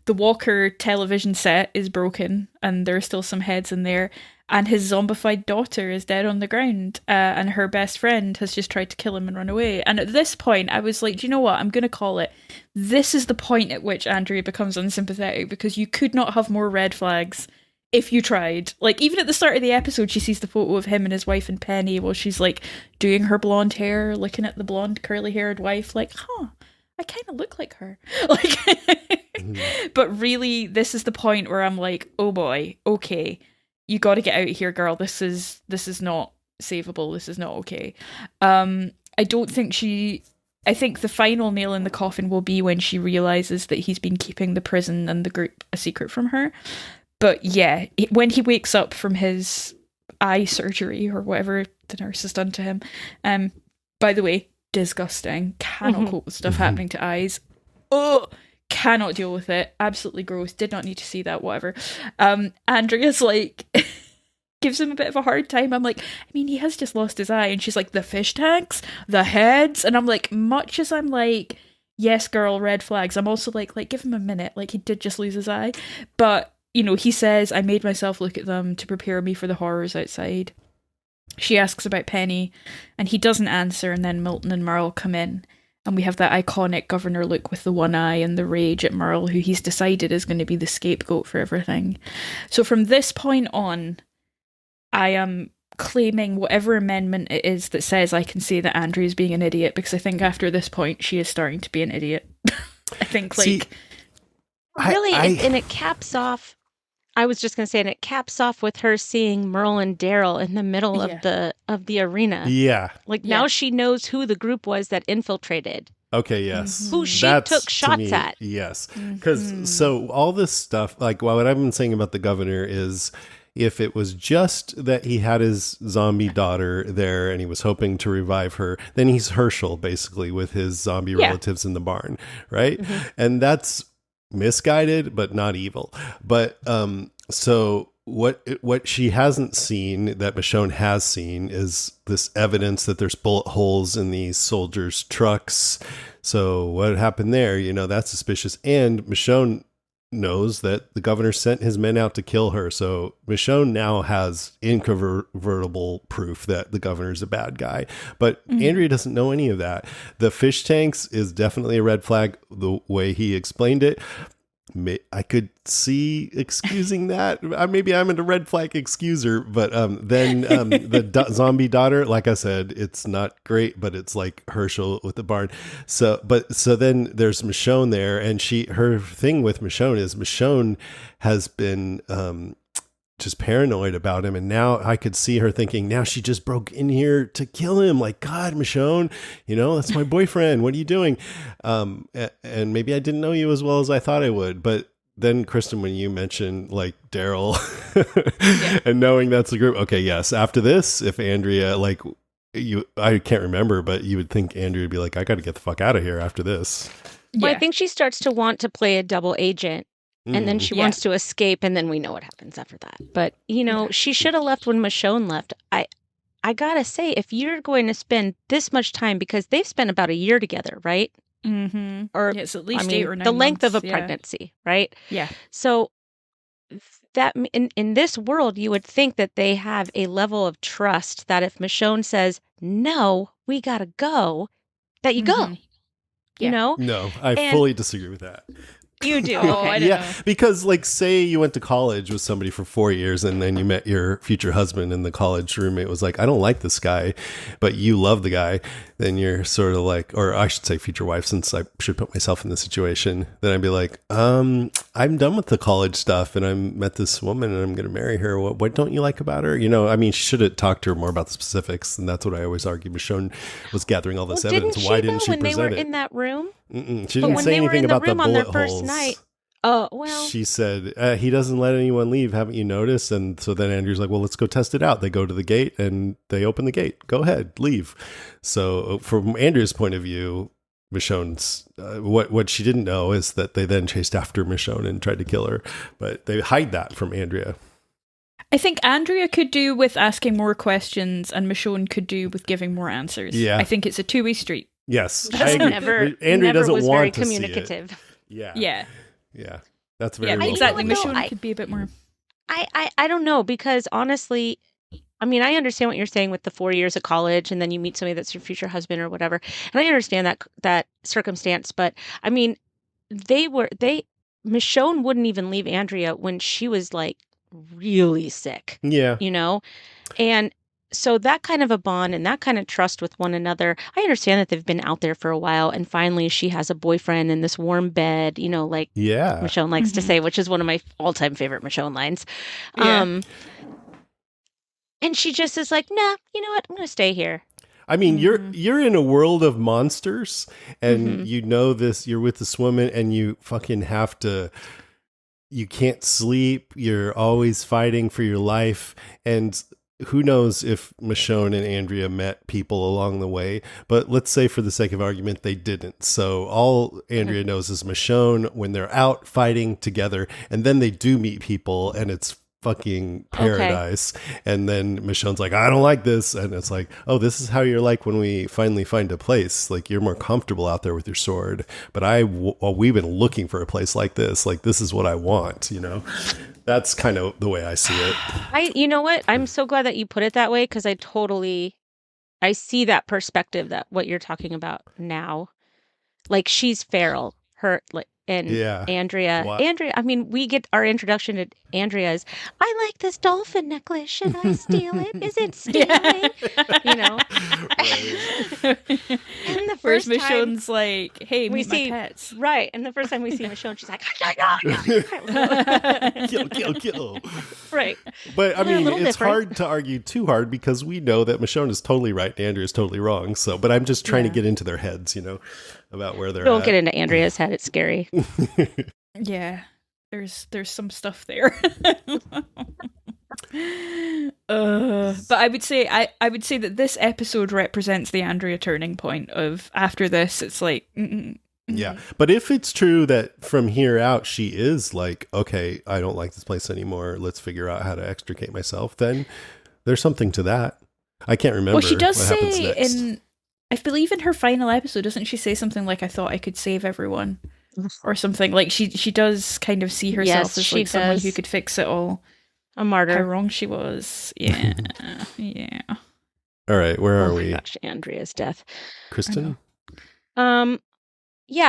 The Walker television set is broken and there are still some heads in there. And his zombified daughter is dead on the ground. And her best friend has just tried to kill him and run away. And at this point, I was like, do you know what? I'm going to call it. This is the point at which Andrea becomes unsympathetic because you could not have more red flags if you tried. Like, even at the start of the episode, she sees the photo of him and his wife and Penny while she's, like, doing her blonde hair, looking at the blonde, curly-haired wife, like, I kind of look like her. Like, but really, this is the point where I'm like, oh boy, okay, you got to get out of here, girl. This is not savable. This is not okay. I don't think I think the final nail in the coffin will be when she realizes that he's been keeping the prison and the group a secret from her. But yeah, when he wakes up from his eye surgery or whatever the nurse has done to him, by the way, disgusting. Cannot cope with stuff happening to eyes. Oh, cannot deal with it. Absolutely gross. Did not need to see that, whatever. Andrea's like, gives him a bit of a hard time. I'm like, I mean, he has just lost his eye. And she's like, the fish tanks, the heads. And I'm like, much as I'm like, yes, girl, red flags, I'm also like, give him a minute. Like, he did just lose his eye. But you know, he says, I made myself look at them to prepare me for the horrors outside. She asks about Penny, and he doesn't answer, and then Milton and Merle come in, and we have that iconic governor look with the one eye and the rage at Merle, who he's decided is going to be the scapegoat for everything. So from this point on, I am claiming whatever amendment it is that says I can say that Andrea's being an idiot, because I think after this point, she is starting to be an idiot. I think, like... See, and it caps off... I was just going to say, and it caps off with her seeing Merle and Daryl in the middle of the arena. Yeah. Like, now she knows who the group was that infiltrated. Okay, yes. Who she took shots at. Yes. Because, so all this stuff, like, what I've been saying about the governor is, if it was just that he had his zombie daughter there and he was hoping to revive her, then he's Herschel, basically, with his zombie relatives in the barn, right? And that's misguided but not evil. But so what she hasn't seen that Michonne has seen is this evidence that there's bullet holes in these soldiers' trucks. So what happened there, you know, that's suspicious. And Michonne knows that the governor sent his men out to kill her. So Michonne now has incontrovertible proof that the governor's a bad guy. But Andrea doesn't know any of that. The fish tanks is definitely a red flag, the way he explained it. I could see excusing that. Maybe I'm a red flag excuser, but then the zombie daughter, like I said, it's not great, but it's like Herschel with the barn. So then there's Michonne there, and her thing with Michonne is Michonne has been just paranoid about him, and now I could see her thinking, now she just broke in here to kill him. Like, God, Michonne, you know, that's my boyfriend. What are you doing? And maybe I didn't know you as well as I thought I would. But then, Kristen, when you mentioned like Daryl and knowing that's the group, okay, yes. After this, if Andrea, like I can't remember, but you would think Andrea would be like, I got to get the fuck out of here after this. Well, I think she starts to want to play a double agent. And then she wants to escape, and then we know what happens after that. But, you know, she should have left when Michonne left. I gotta say, if you're going to spend this much time, because they've spent about a year together, right? Or it's at least 8 or 9 the length months, of a pregnancy, right? Yeah. So that in this world, you would think that they have a level of trust that if Michonne says, no, we gotta go, that you go. You know? No, I fully disagree with that. You do. Oh, I don't know. Because like, say you went to college with somebody for 4 years and then you met your future husband and the college roommate was like, I don't like this guy, but you love the guy. then you're sort of like, or I should say future wife, since I should put myself in the situation, then I'd be like, I'm done with the college stuff and I met this woman and I'm going to marry her. What don't you like about her? You know, I mean, she should have talked to her more about the specifics. And that's what I always argue. Michonne was gathering all this evidence. Why didn't she when present they were it? in that room? She didn't say anything about the bullet holes. Night, oh, well. She said, he doesn't let anyone leave. Haven't you noticed? And so then Andrew's like, well, let's go test it out. They go to the gate and they open the gate. Go ahead, leave. So from Andrew's point of view, Michonne's, what she didn't know is that they then chased after Michonne and tried to kill her. But they hide that from Andrea. I think Andrea could do with asking more questions and Michonne could do with giving more answers. Yeah. I think it's a two-way street. Yes. Andrea doesn't was want very to communicative. see it. Yeah. Yeah. Yeah. That's very well exactly. done. Michonne could be a bit more. I don't know, because honestly, I mean, I understand what you're saying with the 4 years of college and then you meet somebody that's your future husband or whatever. And I understand that circumstance, but I mean, Michonne wouldn't even leave Andrea when she was like really sick. Yeah. You know? And so that kind of a bond and that kind of trust with one another, I understand that they've been out there for a while and finally she has a boyfriend in this warm bed, you know, like Michonne likes to say, which is one of my all-time favorite Michonne lines. Yeah. And she just is like, nah, you know what? I'm going to stay here. I mean, you're in a world of monsters and you know this, you're with this woman and you fucking you can't sleep. You're always fighting for your life. And who knows if Michonne and Andrea met people along the way, but let's say for the sake of argument, they didn't. So all Andrea knows is Michonne when they're out fighting together, and then they do meet people and it's fucking paradise. Okay. And then Michonne's like, I don't like this. And it's like, oh, this is how you're like when we finally find a place. Like you're more comfortable out there with your sword. But we've been looking for a place like this. Like this is what I want, you know? That's kind of the way I see it. You know what? I'm so glad that you put it that way because I see that perspective, that what you're talking about now. Like she's feral, Andrea. What? Andrea, I mean, we get our introduction to Andrea's, I like this dolphin necklace. Should I steal it? Is it stealing? You know? And the first time Michonne's like, hey, meet my pets. Right. And the first time we see Michonne, she's like, kill. Right. But I mean, it's hard to argue too hard because we know that Michonne is totally right and Andrea is totally wrong. So, but I'm just trying to get into their heads, you know, about where they're Don't get into Andrea's head. It's scary. Yeah. There's some stuff there. But I would say that this episode represents the Andrea turning point of after this it's like yeah. But if it's true that from here out she is like, okay, I don't like this place anymore, let's figure out how to extricate myself, then there's something to that. I can't remember. Well, she does what say I believe in her final episode, doesn't she say something like, I thought I could save everyone? Or something. Like she does kind of see herself as like someone who could fix it all. A martyr. How wrong she was. Yeah. Yeah. All right, where are we? Gosh, Andrea's death. Kristen? Yeah,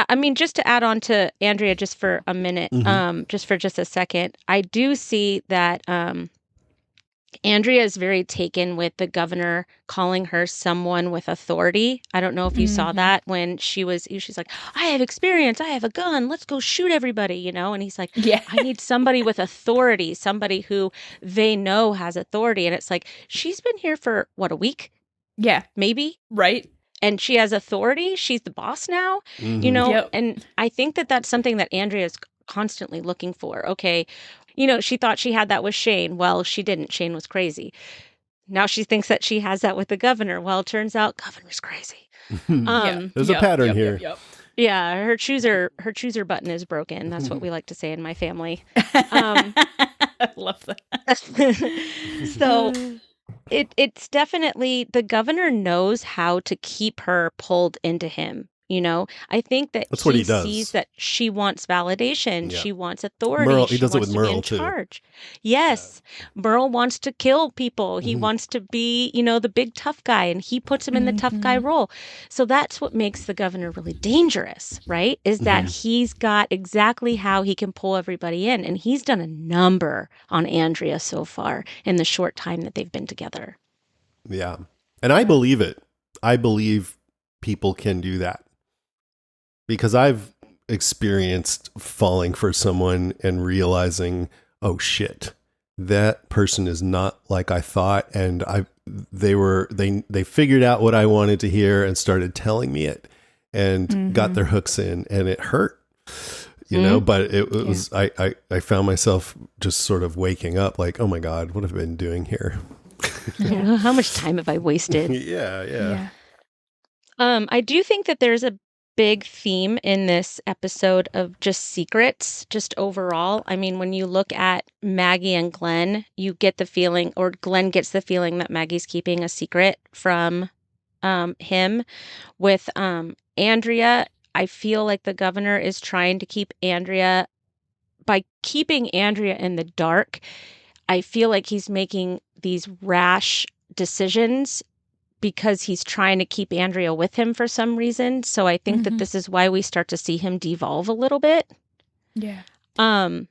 I mean, just to add on to Andrea just for a minute, just a second, I do see that Andrea is very taken with the governor calling her someone with authority. I don't know if you saw that when she's like, I have experience, I have a gun, let's go shoot everybody, you know? And he's like, yeah, I need somebody with authority, somebody who they know has authority. And it's like, she's been here for what, a week? Yeah. Maybe. Right. And she has authority. She's the boss now, you know? And I think that that's something that Andrea is constantly looking for. Okay. You know, she thought she had that with Shane. Well, she didn't. Shane was crazy. Now she thinks that she has that with the governor. Well, it turns out governor's crazy. There's a pattern here. Yeah, her chooser button is broken. That's what we like to say in my family. Love that. So it's definitely, the governor knows how to keep her pulled into him. You know, I think that that's what he does. Sees that she wants validation. Yeah. She wants authority. He does it with Merle too. Charge. Yes. Yeah. Merle wants to kill people. He wants to be, you know, the big tough guy, and he puts him in the tough guy role. So that's what makes the governor really dangerous, right? Is that he's got exactly how he can pull everybody in. And he's done a number on Andrea so far in the short time that they've been together. Yeah. And I believe it. I believe people can do that. Because I've experienced falling for someone and realizing, oh shit, that person is not like I thought, and they figured out what I wanted to hear and started telling me it, and got their hooks in, and it hurt, you know. But it was I found myself just sort of waking up, like, oh my God, what have I been doing here? How much time have I wasted? Yeah. I do think that there's a big theme in this episode of just secrets, just overall. I mean, when you look at Maggie and Glenn, you get the feeling, or Glenn gets the feeling, that Maggie's keeping a secret from him. With Andrea, I feel like the governor is trying to keep Andrea, by keeping Andrea in the dark. I feel like he's making these rash decisions because he's trying to keep Andrea with him for some reason. So I think that this is why we start to see him devolve a little bit. Yeah. I'm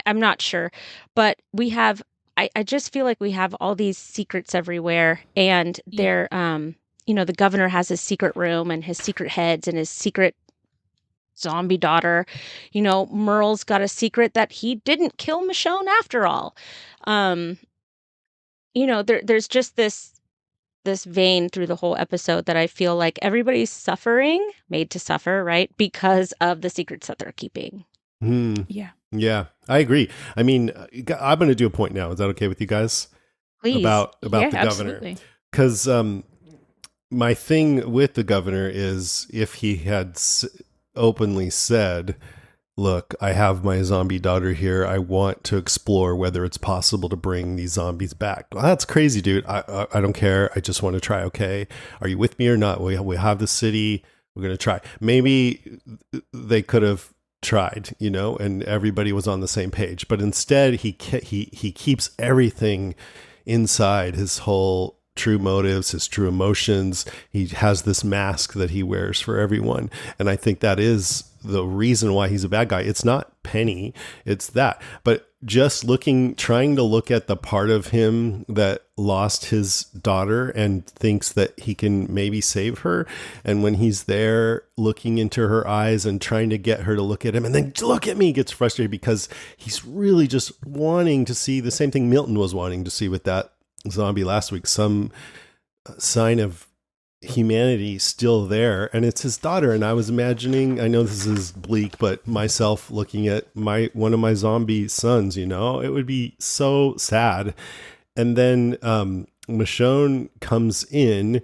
not sure, but I just feel like we have all these secrets everywhere, and they're, the governor has his secret room and his secret heads and his secret zombie daughter. Merle's got a secret that he didn't kill Michonne after all. There's just this vein through the whole episode that I feel like everybody's made to suffer, right? Because of the secrets that they're keeping. Yeah, I agree. I mean, I'm going to do a point now. Is that okay with you guys? Please. About the governor. Because my thing with the governor is, if he had openly said, look, I have my zombie daughter here, I want to explore whether it's possible to bring these zombies back. Well, that's crazy, dude. I don't care. I just want to try. Okay. Are you with me or not? We have the city. We're going to try. Maybe they could have tried, and everybody was on the same page. But instead, he keeps everything inside, his whole true motives, his true emotions. He has this mask that he wears for everyone. And I think that is the reason why he's a bad guy. It's not Penny, it's that. But just trying to look at the part of him that lost his daughter and thinks that he can maybe save her. And when he's there looking into her eyes and trying to get her to look at him, and then look at me, gets frustrated because he's really just wanting to see the same thing Milton was wanting to see with that zombie last week, some sign of humanity still there, and it's his daughter. And I was imagining, I know this is bleak, but myself looking at one of my zombie sons, it would be so sad. And then Michonne comes in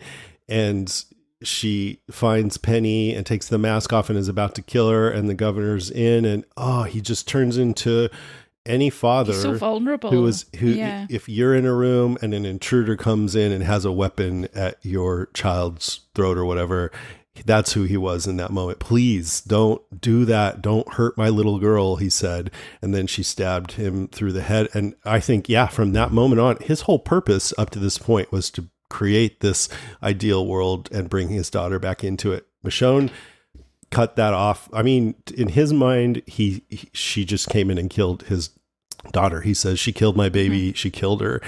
and she finds Penny and takes the mask off and is about to kill her, and the governor's in, and he just turns into any father. He's so vulnerable. If you're in a room and an intruder comes in and has a weapon at your child's throat or whatever, that's who he was in that moment. Please don't do that. Don't hurt my little girl, he said. And then she stabbed him through the head. And I think, from that moment on, his whole purpose up to this point was to create this ideal world and bring his daughter back into it. Michonne cut that off. I mean, in his mind, she just came in and killed his daughter. He says, she killed my baby. She killed her.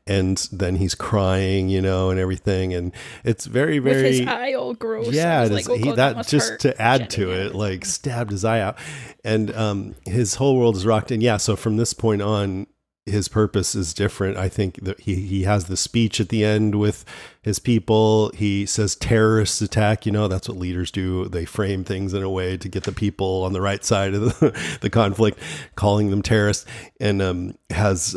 And then he's crying, and everything. And it's very, very, with his eye all gross. Yeah. That just to add to it, like stabbed his eye out, and his whole world is rocked. And so from this point on, his purpose is different. I think that he has the speech at the end with his people. He says terrorist attack, that's what leaders do. They frame things in a way to get the people on the right side of the conflict, calling them terrorists, and has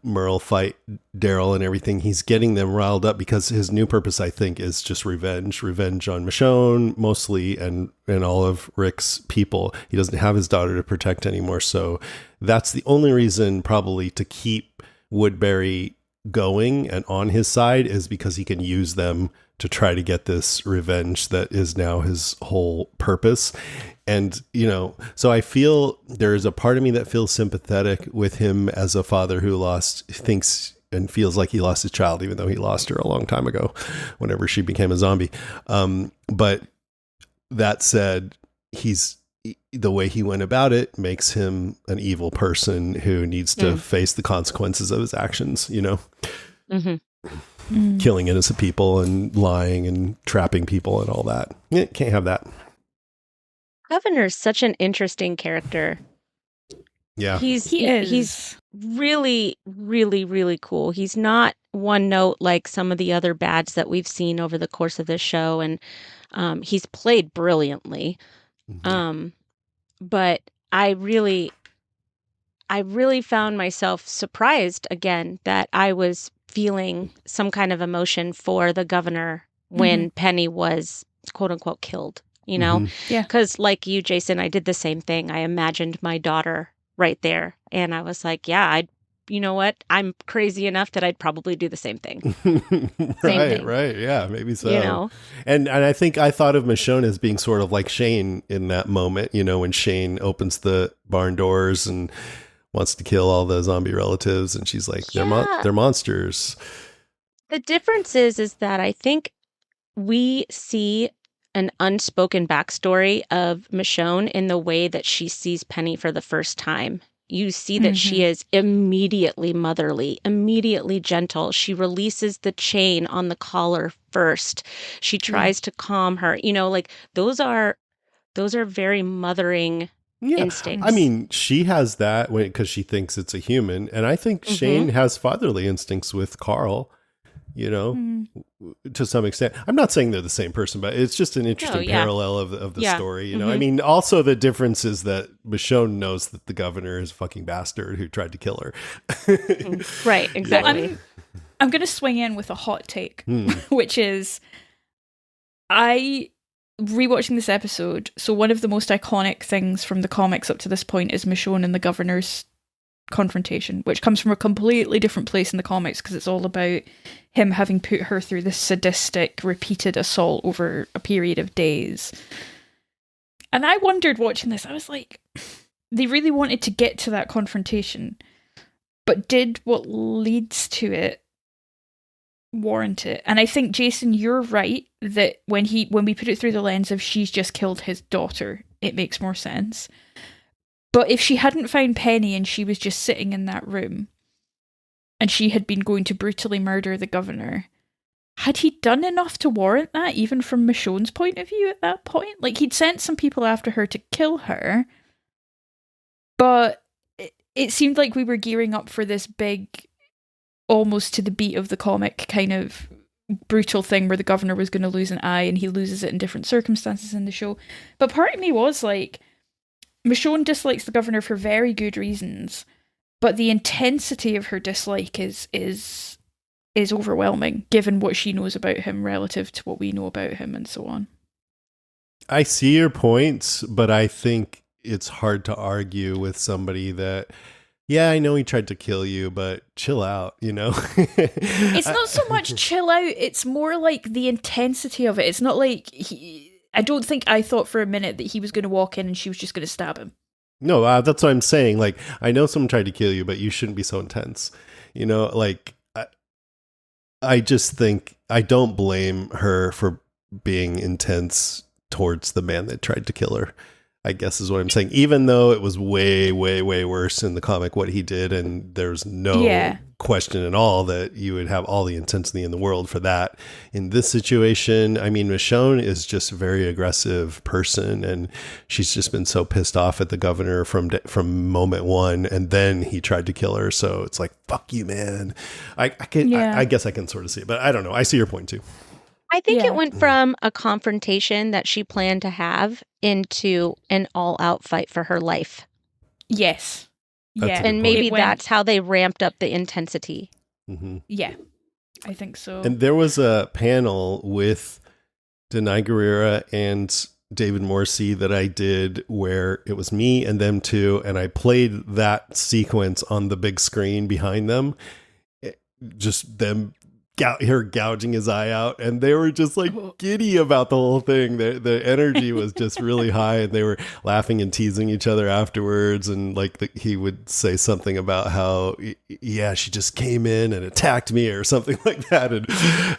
Merle fight Daryl and everything. He's getting them riled up because his new purpose, I think, is just revenge on Michonne mostly, and all of Rick's people. He doesn't have his daughter to protect anymore. So that's the only reason probably to keep Woodbury going and on his side, is because he can use them to try to get this revenge that is now his whole purpose. And, so I feel there's a part of me that feels sympathetic with him as a father who thinks and feels like he lost his child, even though he lost her a long time ago, whenever she became a zombie. But that said, the way he went about it makes him an evil person who needs to face the consequences of his actions, killing innocent people and lying and trapping people and all that. Can't have that. Governor's such an interesting character. Yeah. He's really, really, really cool. He's not one note like some of the other bads that we've seen over the course of this show, and he's played brilliantly. But I really found myself surprised again that I was feeling some kind of emotion for the governor when Penny was quote unquote killed, you know? Yeah. Because like you, Jason, I did the same thing. I imagined my daughter right there. And I was like, yeah, you know what? I'm crazy enough that I'd probably do the same thing. Right. Yeah, maybe so. You know? And I think I thought of Michonne as being sort of like Shane in that moment, you know, when Shane opens the barn doors and wants to kill all the zombie relatives, and she's like, they're monsters. The difference is that I think we see an unspoken backstory of Michonne in the way that she sees Penny for the first time. You see that she is immediately motherly, immediately gentle. She releases the chain on the collar first. She tries to calm her. You know, like those are very mothering instincts. I mean, she has that because she thinks it's a human. And I think Shane has fatherly instincts with Carl, you know, to some extent. I'm not saying they're the same person, but it's just an interesting parallel of the story. You know, I mean, also the difference is that Michonne knows that the governor is a fucking bastard who tried to kill her. Right, exactly. Well, I'm going to swing in with a hot take, which is rewatching this episode, so one of the most iconic things from the comics up to this point is Michonne and the governor's confrontation, which comes from a completely different place in the comics because it's all about him having put her through this sadistic, repeated assault over a period of days. And I wondered watching this, I was like, they really wanted to get to that confrontation, but did what leads to it warrant it? And I think, Jason, you're right that when we put it through the lens of she's just killed his daughter, it makes more sense. But if she hadn't found Penny and she was just sitting in that room and she had been going to brutally murder the governor, had he done enough to warrant that, even from Michonne's point of view at that point? Like, he'd sent some people after her to kill her, but it seemed like we were gearing up for this big, almost to the beat of the comic kind of brutal thing where the governor was going to lose an eye, and he loses it in different circumstances in the show. But part of me was like, Michonne dislikes the governor for very good reasons, but the intensity of her dislike is overwhelming, given what she knows about him relative to what we know about him and so on. I see your points, but I think it's hard to argue with somebody that, yeah, I know he tried to kill you, but chill out, you know? It's not so much chill out, it's more like the intensity of it. It's not like I don't think I thought for a minute that he was going to walk in and she was just going to stab him. No, that's what I'm saying. Like, I know someone tried to kill you, but you shouldn't be so intense. You know, like, I just think I don't blame her for being intense towards the man that tried to kill her, I guess is what I'm saying. Even though it was way, way, way worse in the comic what he did, and there's no question at all that you would have all the intensity in the world for that. In this situation, I mean, Michonne is just a very aggressive person, and she's just been so pissed off at the governor from moment one, and then he tried to kill her. So it's like, fuck you, man. I guess I can sort of see it, but I don't know. I see your point too. I think it went from a confrontation that she planned to have into an all-out fight for her life. Yes. That's and maybe that's how they ramped up the intensity. Mm-hmm. Yeah, I think so. And there was a panel with Denai Guerrera and David Morrissey that I did where it was me and them two, and I played that sequence on the big screen behind them. Just them her gouging his eye out, and they were just like giddy about the whole thing. The energy was just really high, and they were laughing and teasing each other afterwards. And like he would say something about how, yeah, she just came in and attacked me or something like that. And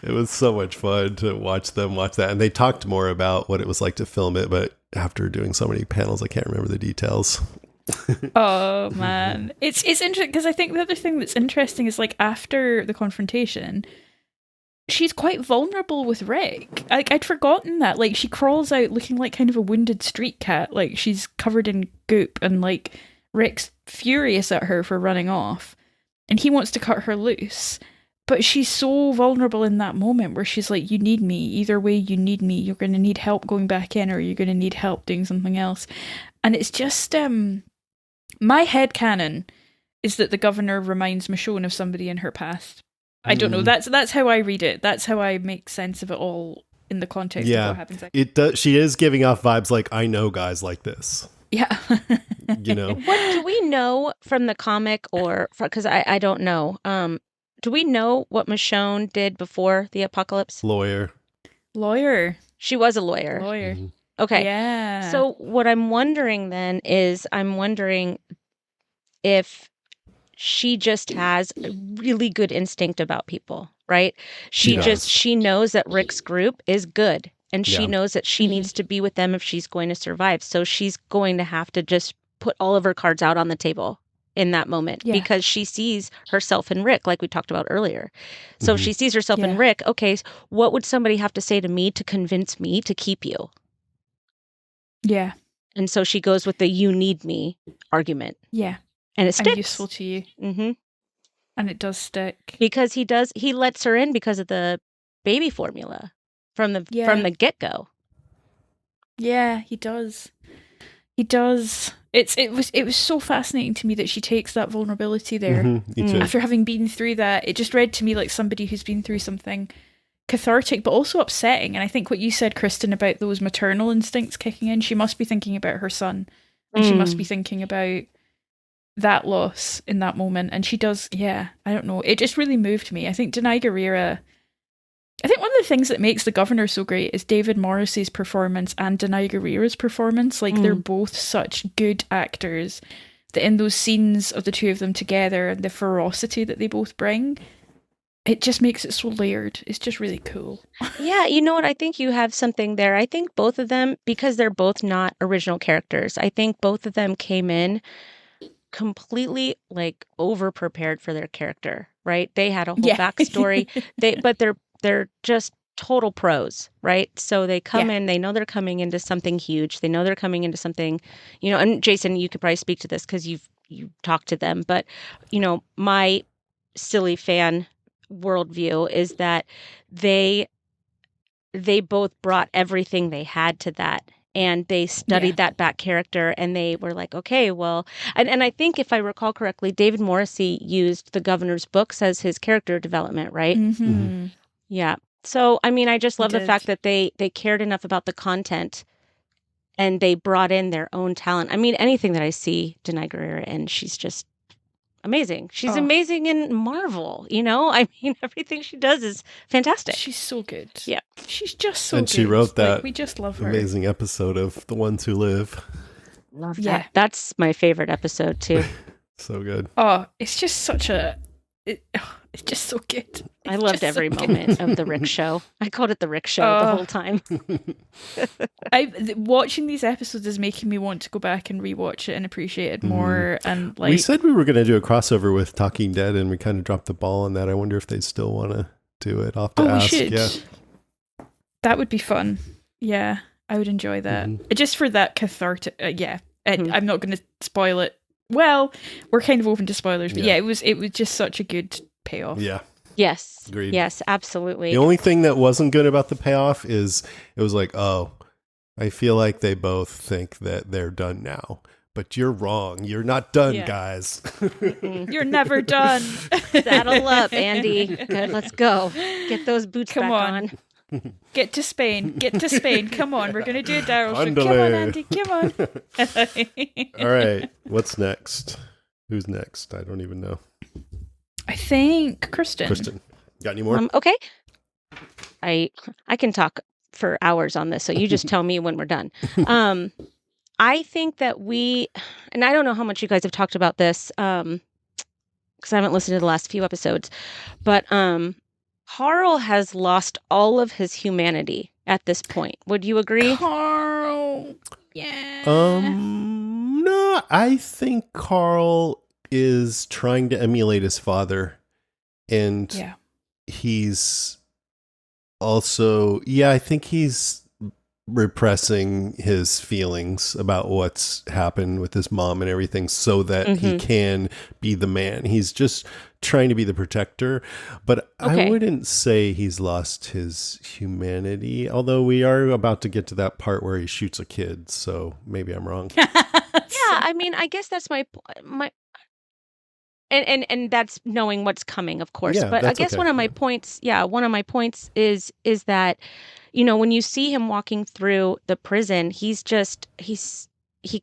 it was so much fun to watch them watch that. And they talked more about what it was like to film it, but after doing so many panels, I can't remember the details. Oh man, it's interesting because I think the other thing that's interesting is like after the confrontation, she's quite vulnerable with Rick. I'd forgotten that. Like, she crawls out looking like kind of a wounded street cat. Like, she's covered in goop, and like Rick's furious at her for running off, and he wants to cut her loose. But she's so vulnerable in that moment where she's like, you need me. Either way, you need me. You're going to need help going back in, or you're going to need help doing something else. And it's just, my headcanon is that the governor reminds Michonne of somebody in her past. I don't know. That's how I read it. That's how I make sense of it all in the context of what happens. It does. She is giving off vibes like, I know guys like this. Yeah. You know? What do we know from the comic, or because I don't know. Do we know what Michonne did before the apocalypse? Lawyer. She was a lawyer. Mm-hmm. Okay. Yeah. So what I'm wondering then is, I'm wondering if she just has a really good instinct about people, right? She knows that Rick's group is good, and she knows that she needs to be with them if she's going to survive. So she's going to have to just put all of her cards out on the table in that moment, because she sees herself in Rick, like we talked about earlier. So she sees herself in Rick. Okay, what would somebody have to say to me to convince me to keep you? Yeah. And so she goes with the "you need me" argument. Yeah. And it sticks. And useful to you. Mm-hmm. And it does stick. Because he lets her in because of the baby formula from the get-go. Yeah, he does. He does. It was so fascinating to me that she takes that vulnerability there. Me too. After having been through that, it just read to me like somebody who's been through something cathartic but also upsetting. And I think what you said, Kristen, about those maternal instincts kicking in, she must be thinking about her son, and she must be thinking about that loss in that moment. And she does, I don't know, it just really moved me. I think Denai Guerrera, I think one of the things that makes The Governor so great is David Morrissey's performance and Denai Guerrera's performance. Like, they're both such good actors that in those scenes of the two of them together, and the ferocity that they both bring, it just makes it so layered. It's just really cool. Yeah, you know what? I think you have something there. I think both of them, because they're both not original characters, I think both of them came in completely like over prepared for their character, right? They had a whole backstory. But they're just total pros, right? So they come in, they know they're coming into something huge. They know they're coming into something, and Jason, you could probably speak to this because you talked to them, but my silly fan worldview is that they both brought everything they had to that. And they studied that back character, and they were like, okay, well, and I think if I recall correctly, David Morrissey used the Governor's books as his character development, right? Mm-hmm. Yeah. So, I mean, I just love the fact that they cared enough about the content, and they brought in their own talent. I mean, anything that I see Denai Guerrera in, she's just amazing. She's amazing in Marvel, I mean, everything she does is fantastic. She's so good. Yeah. She's just so good. And she wrote that we just love her. Amazing episode of The Ones Who Live. Love that. Yeah. That's my favorite episode, too. So good. Oh, it's just such it's just so good. I loved every moment of the Rick show. I called it the Rick show the whole time. Watching these episodes is making me want to go back and rewatch it and appreciate it more. And we said we were going to do a crossover with Talking Dead, and we kind of dropped the ball on that. I wonder if they still want to do it. I'll have to ask. We should. Yeah, that would be fun. Yeah, I would enjoy that. Just for that cathartic. I'm not going to spoil it. Well, we're kind of open to spoilers, but it was just such a good payoff. Yeah. Yes. Agreed. Yes, absolutely. The only thing that wasn't good about the payoff is it was like, I feel like they both think that they're done now. But you're wrong. You're not done, guys. You're never done. Saddle up, Andy. Good, let's go. Get those boots back on. Get to Spain. Come on. We're going to do a Daryl show. Come on, Andy. Come on. All right. What's next? Who's next? I don't even know. I think Kristen. Got any more? Okay. I can talk for hours on this, so you just tell me when we're done. I think that and I don't know how much you guys have talked about this, because I haven't listened to the last few episodes, but Carl has lost all of his humanity at this point. Would you agree? Carl. Yeah. No, I think Carl is trying to emulate his father, and he's also, yeah, I think he's repressing his feelings about what's happened with his mom and everything so that he can be the man. He's just trying to be the protector, but I Okay. wouldn't say he's lost his humanity, although we are about to get to that part where he shoots a kid, so maybe I'm wrong. Yeah, I mean, I guess that's my and that's knowing what's coming, of course. Yeah, But I that's guess okay. one of my points is that, when you see him walking through the prison, he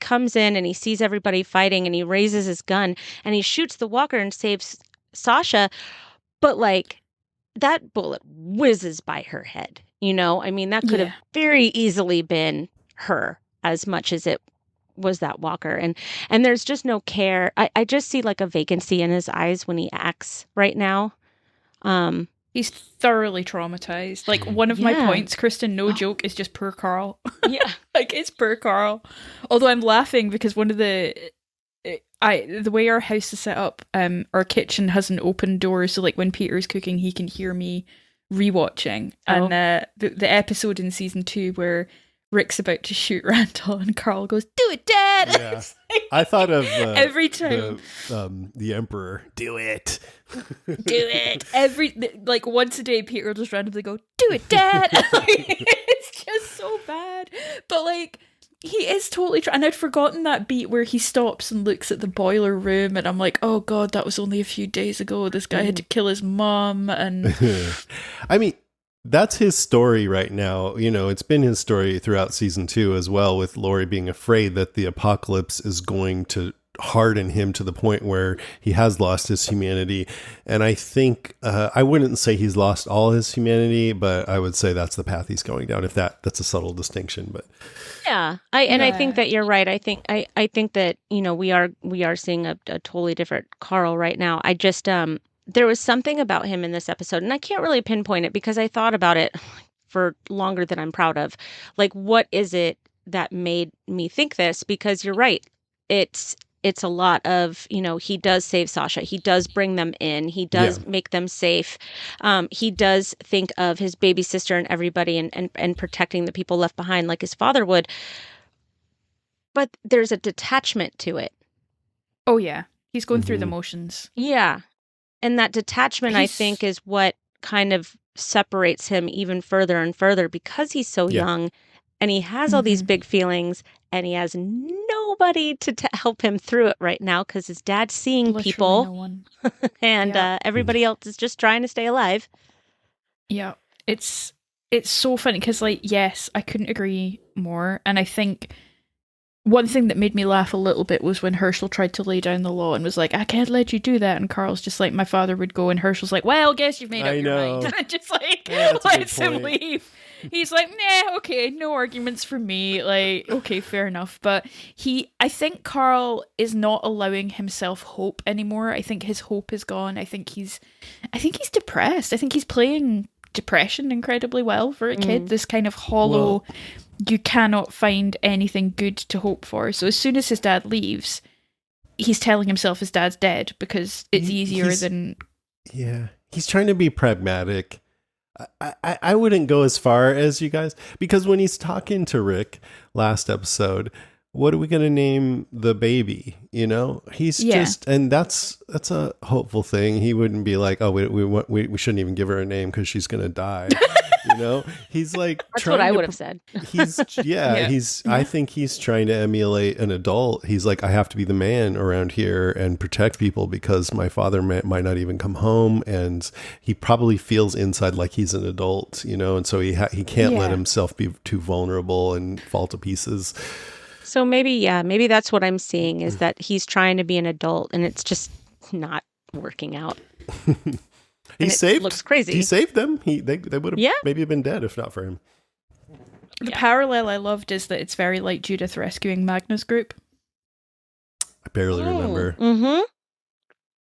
comes in and he sees everybody fighting and he raises his gun and he shoots the walker and saves Sasha, but like that bullet whizzes by her head. I mean, that could have Yeah. very easily been her as much as it was that walker. And there's just no care. I just see like a vacancy in his eyes when he acts right now. He's thoroughly traumatized. Like, one of my Yeah. points, Kristen, no joke, is just poor Carl. Yeah. Like, it's poor Carl. Although I'm laughing because one of the way our house is set up, our kitchen has an open door, so like when Peter's cooking, he can hear me rewatching. Oh. And the episode in season 2 where Rick's about to shoot Randall and Carl goes, "Do it, Dad!" Yeah. I thought of every time. The Emperor. Do it. Do it. Like once a day, Peter will just randomly go, "Do it, Dad!" It's just so bad. But like, he is totally and I'd forgotten that beat where he stops and looks at the boiler room, and I'm like, oh god, that was only a few days ago. This guy had to kill his mom, and I mean, that's his story right now. It's been his story throughout season 2 as well, with Lori being afraid that the apocalypse is going to harden him to the point where he has lost his humanity. And I think I wouldn't say he's lost all his humanity, but I would say that's the path he's going down. If that's a subtle distinction, but Yeah. I think that you're right. I think that, we are seeing a totally different Carl right now. I just there was something about him in this episode, and I can't really pinpoint it because I thought about it for longer than I'm proud of. Like, what is it that made me think this? Because you're right. It's a lot of, he does save Sasha. He does bring them in. He does make them safe. He does think of his baby sister and everybody and protecting the people left behind like his father would. But there's a detachment to it. oh yeah, he's going through the motions. Yeah. And that detachment, I think, is what kind of separates him even further and further because he's so young and he has all these big feelings and he has nobody to help him through it right now because his dad's seeing Literally people no one. and everybody else is just trying to stay alive. Yeah, it's so funny because, like, yes, I couldn't agree more. And I think one thing that made me laugh a little bit was when Herschel tried to lay down the law and was like, "I can't let you do that." And Carl's just like, "My father would go." And Herschel's like, "Well, guess you've made up your mind." And just like lets him leave. He's like, "Nah, okay, no arguments from me." Like, okay, fair enough. But I think Carl is not allowing himself hope anymore. I think his hope is gone. I think he's depressed. I think he's playing depression incredibly well for a kid. This kind of hollow, you cannot find anything good to hope for. So as soon as his dad leaves, he's telling himself his dad's dead because it's easier than... Yeah, he's trying to be pragmatic. I wouldn't go as far as you guys, because when he's talking to Rick last episode, what are we going to name the baby? He's just, and that's a hopeful thing. He wouldn't be like, oh, we shouldn't even give her a name because she's going to die. He's like, that's what I would have said. I think he's trying to emulate an adult. He's like, I have to be the man around here and protect people because my father might not even come home. And he probably feels inside like he's an adult, and so he can't let himself be too vulnerable and fall to pieces. So maybe that's what I'm seeing is that he's trying to be an adult and it's just not working out. Looks crazy. He saved them. They would have maybe been dead if not for him. The parallel I loved is that it's very like Judith rescuing Magna's group. I barely remember. Mm-hmm.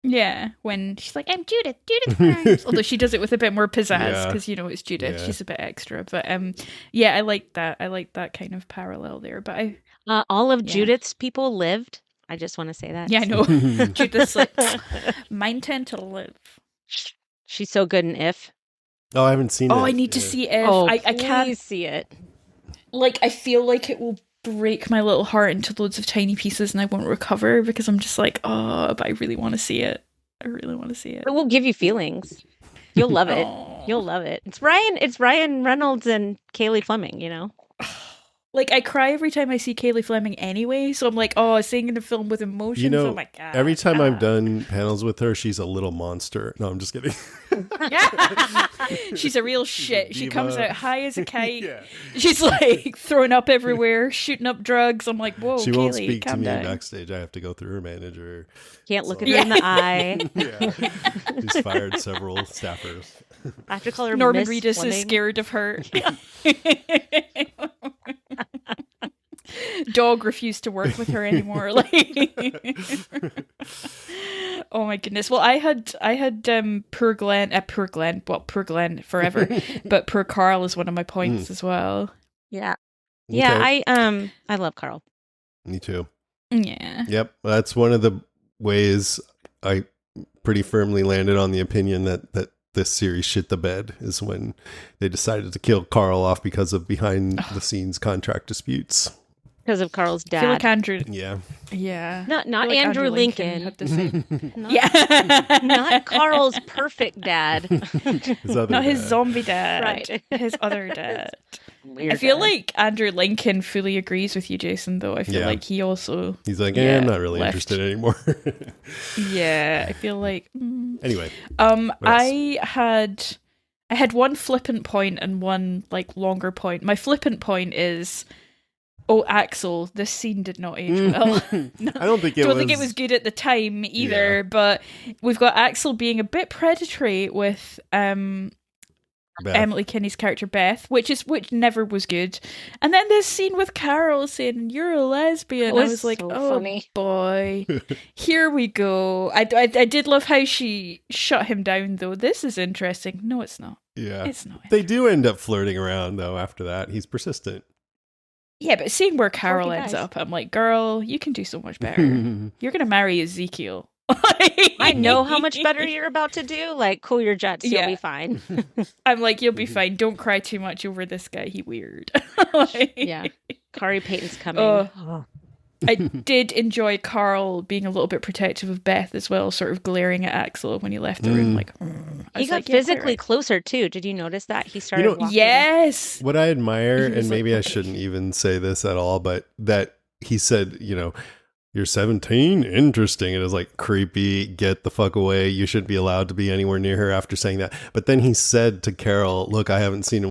Yeah, when she's like, "I'm Judith Grimes," although she does it with a bit more pizzazz because it's Judith. Yeah. She's a bit extra, but I like that. I like that kind of parallel there. But all of Judith's people lived. I just want to say that. Yeah, I know. Judith's like, mine tend to live. She's so good in If. Oh, I haven't seen it. Oh, I need to see If. Oh, I please can't, see it. like, I feel like it will break my little heart into loads of tiny pieces and I won't recover because I'm just like, oh, but I really want to see it. I really want to see it. It will give you feelings. You'll love it. Oh. You'll love it. It's Ryan Reynolds and Kaylee Fleming, you know? Like, I cry every time I see Kaylee Fleming anyway, so I'm like, oh, seeing in a film with emotions, You know, oh my god. every time I've done panels with her, she's a little monster. No, I'm just kidding. She's a real shit. She comes Diva. out high as a kite. Yeah. She's like throwing up everywhere, shooting up drugs. I'm like, whoa, She Kaylee, won't speak to calm me down. backstage. I have to go through her manager. Can't look So- at her in the eye. Yeah. She's fired several staffers. I have to call her Norman Miss Reedus is Fleming. scared of her. Dog refused to work with her anymore. Like, oh my goodness. Well, I had poor Glenn, poor Glenn forever, but poor Carl is one of my points as well. Yeah. Yeah, Okay. I love Carl. Me too. Yeah. Yep. That's one of the ways I pretty firmly landed on the opinion that this series shit the bed is when they decided to kill Carl off because of behind the scenes contract disputes. Because of Carl's I feel like dad. Andrew. Yeah. Yeah. Not I feel like Andrew Lincoln. had the same. Not, Yeah. not Carl's perfect dad. His other Not his dad. zombie dad. Right. His other dad. Weird I feel dad. like Andrew Lincoln fully agrees with you, Jason, though. I feel Yeah. like he also. He's like, Yeah, I'm not really left. interested anymore. Yeah, I feel like. Anyway. what else? I had one flippant point and one like longer point. My flippant point is, oh, Axel, this scene did not age well. I don't think it Don't was. think it was good at the time either. Yeah. But we've got Axel being a bit predatory with Beth. Emily Kinney's character Beth, which never was good. And then this scene with Carol saying you're a lesbian. It I was was like, so oh funny. boy, here we go. I did love how she shut him down though. This is interesting. No, it's not. Yeah. It's not. They do end up flirting around though after that. He's persistent. Yeah, but seeing where Carol Quirky ends guys. up, I'm like, girl, you can do so much better. You're gonna marry Ezekiel. I know how much better you're about to do. Like, cool your jets. Yeah. You'll be fine. I'm like, you'll be fine. Don't cry too much over this guy. He weird. Like- Yeah. Kari Payton's coming. Oh. I did enjoy Carl being a little bit protective of Beth as well, sort of glaring at Axel when he left the room. Like, I He was got like, yeah, quite physically right. closer too. Did you notice that? He started know- walking. Yes. What I admire, He was and like, maybe I "Okay." shouldn't even say this at all, but that he said, you're 17? Interesting. It is like creepy. Get the fuck away. You shouldn't be allowed to be anywhere near her after saying that. But then he said to Carol, look, I haven't seen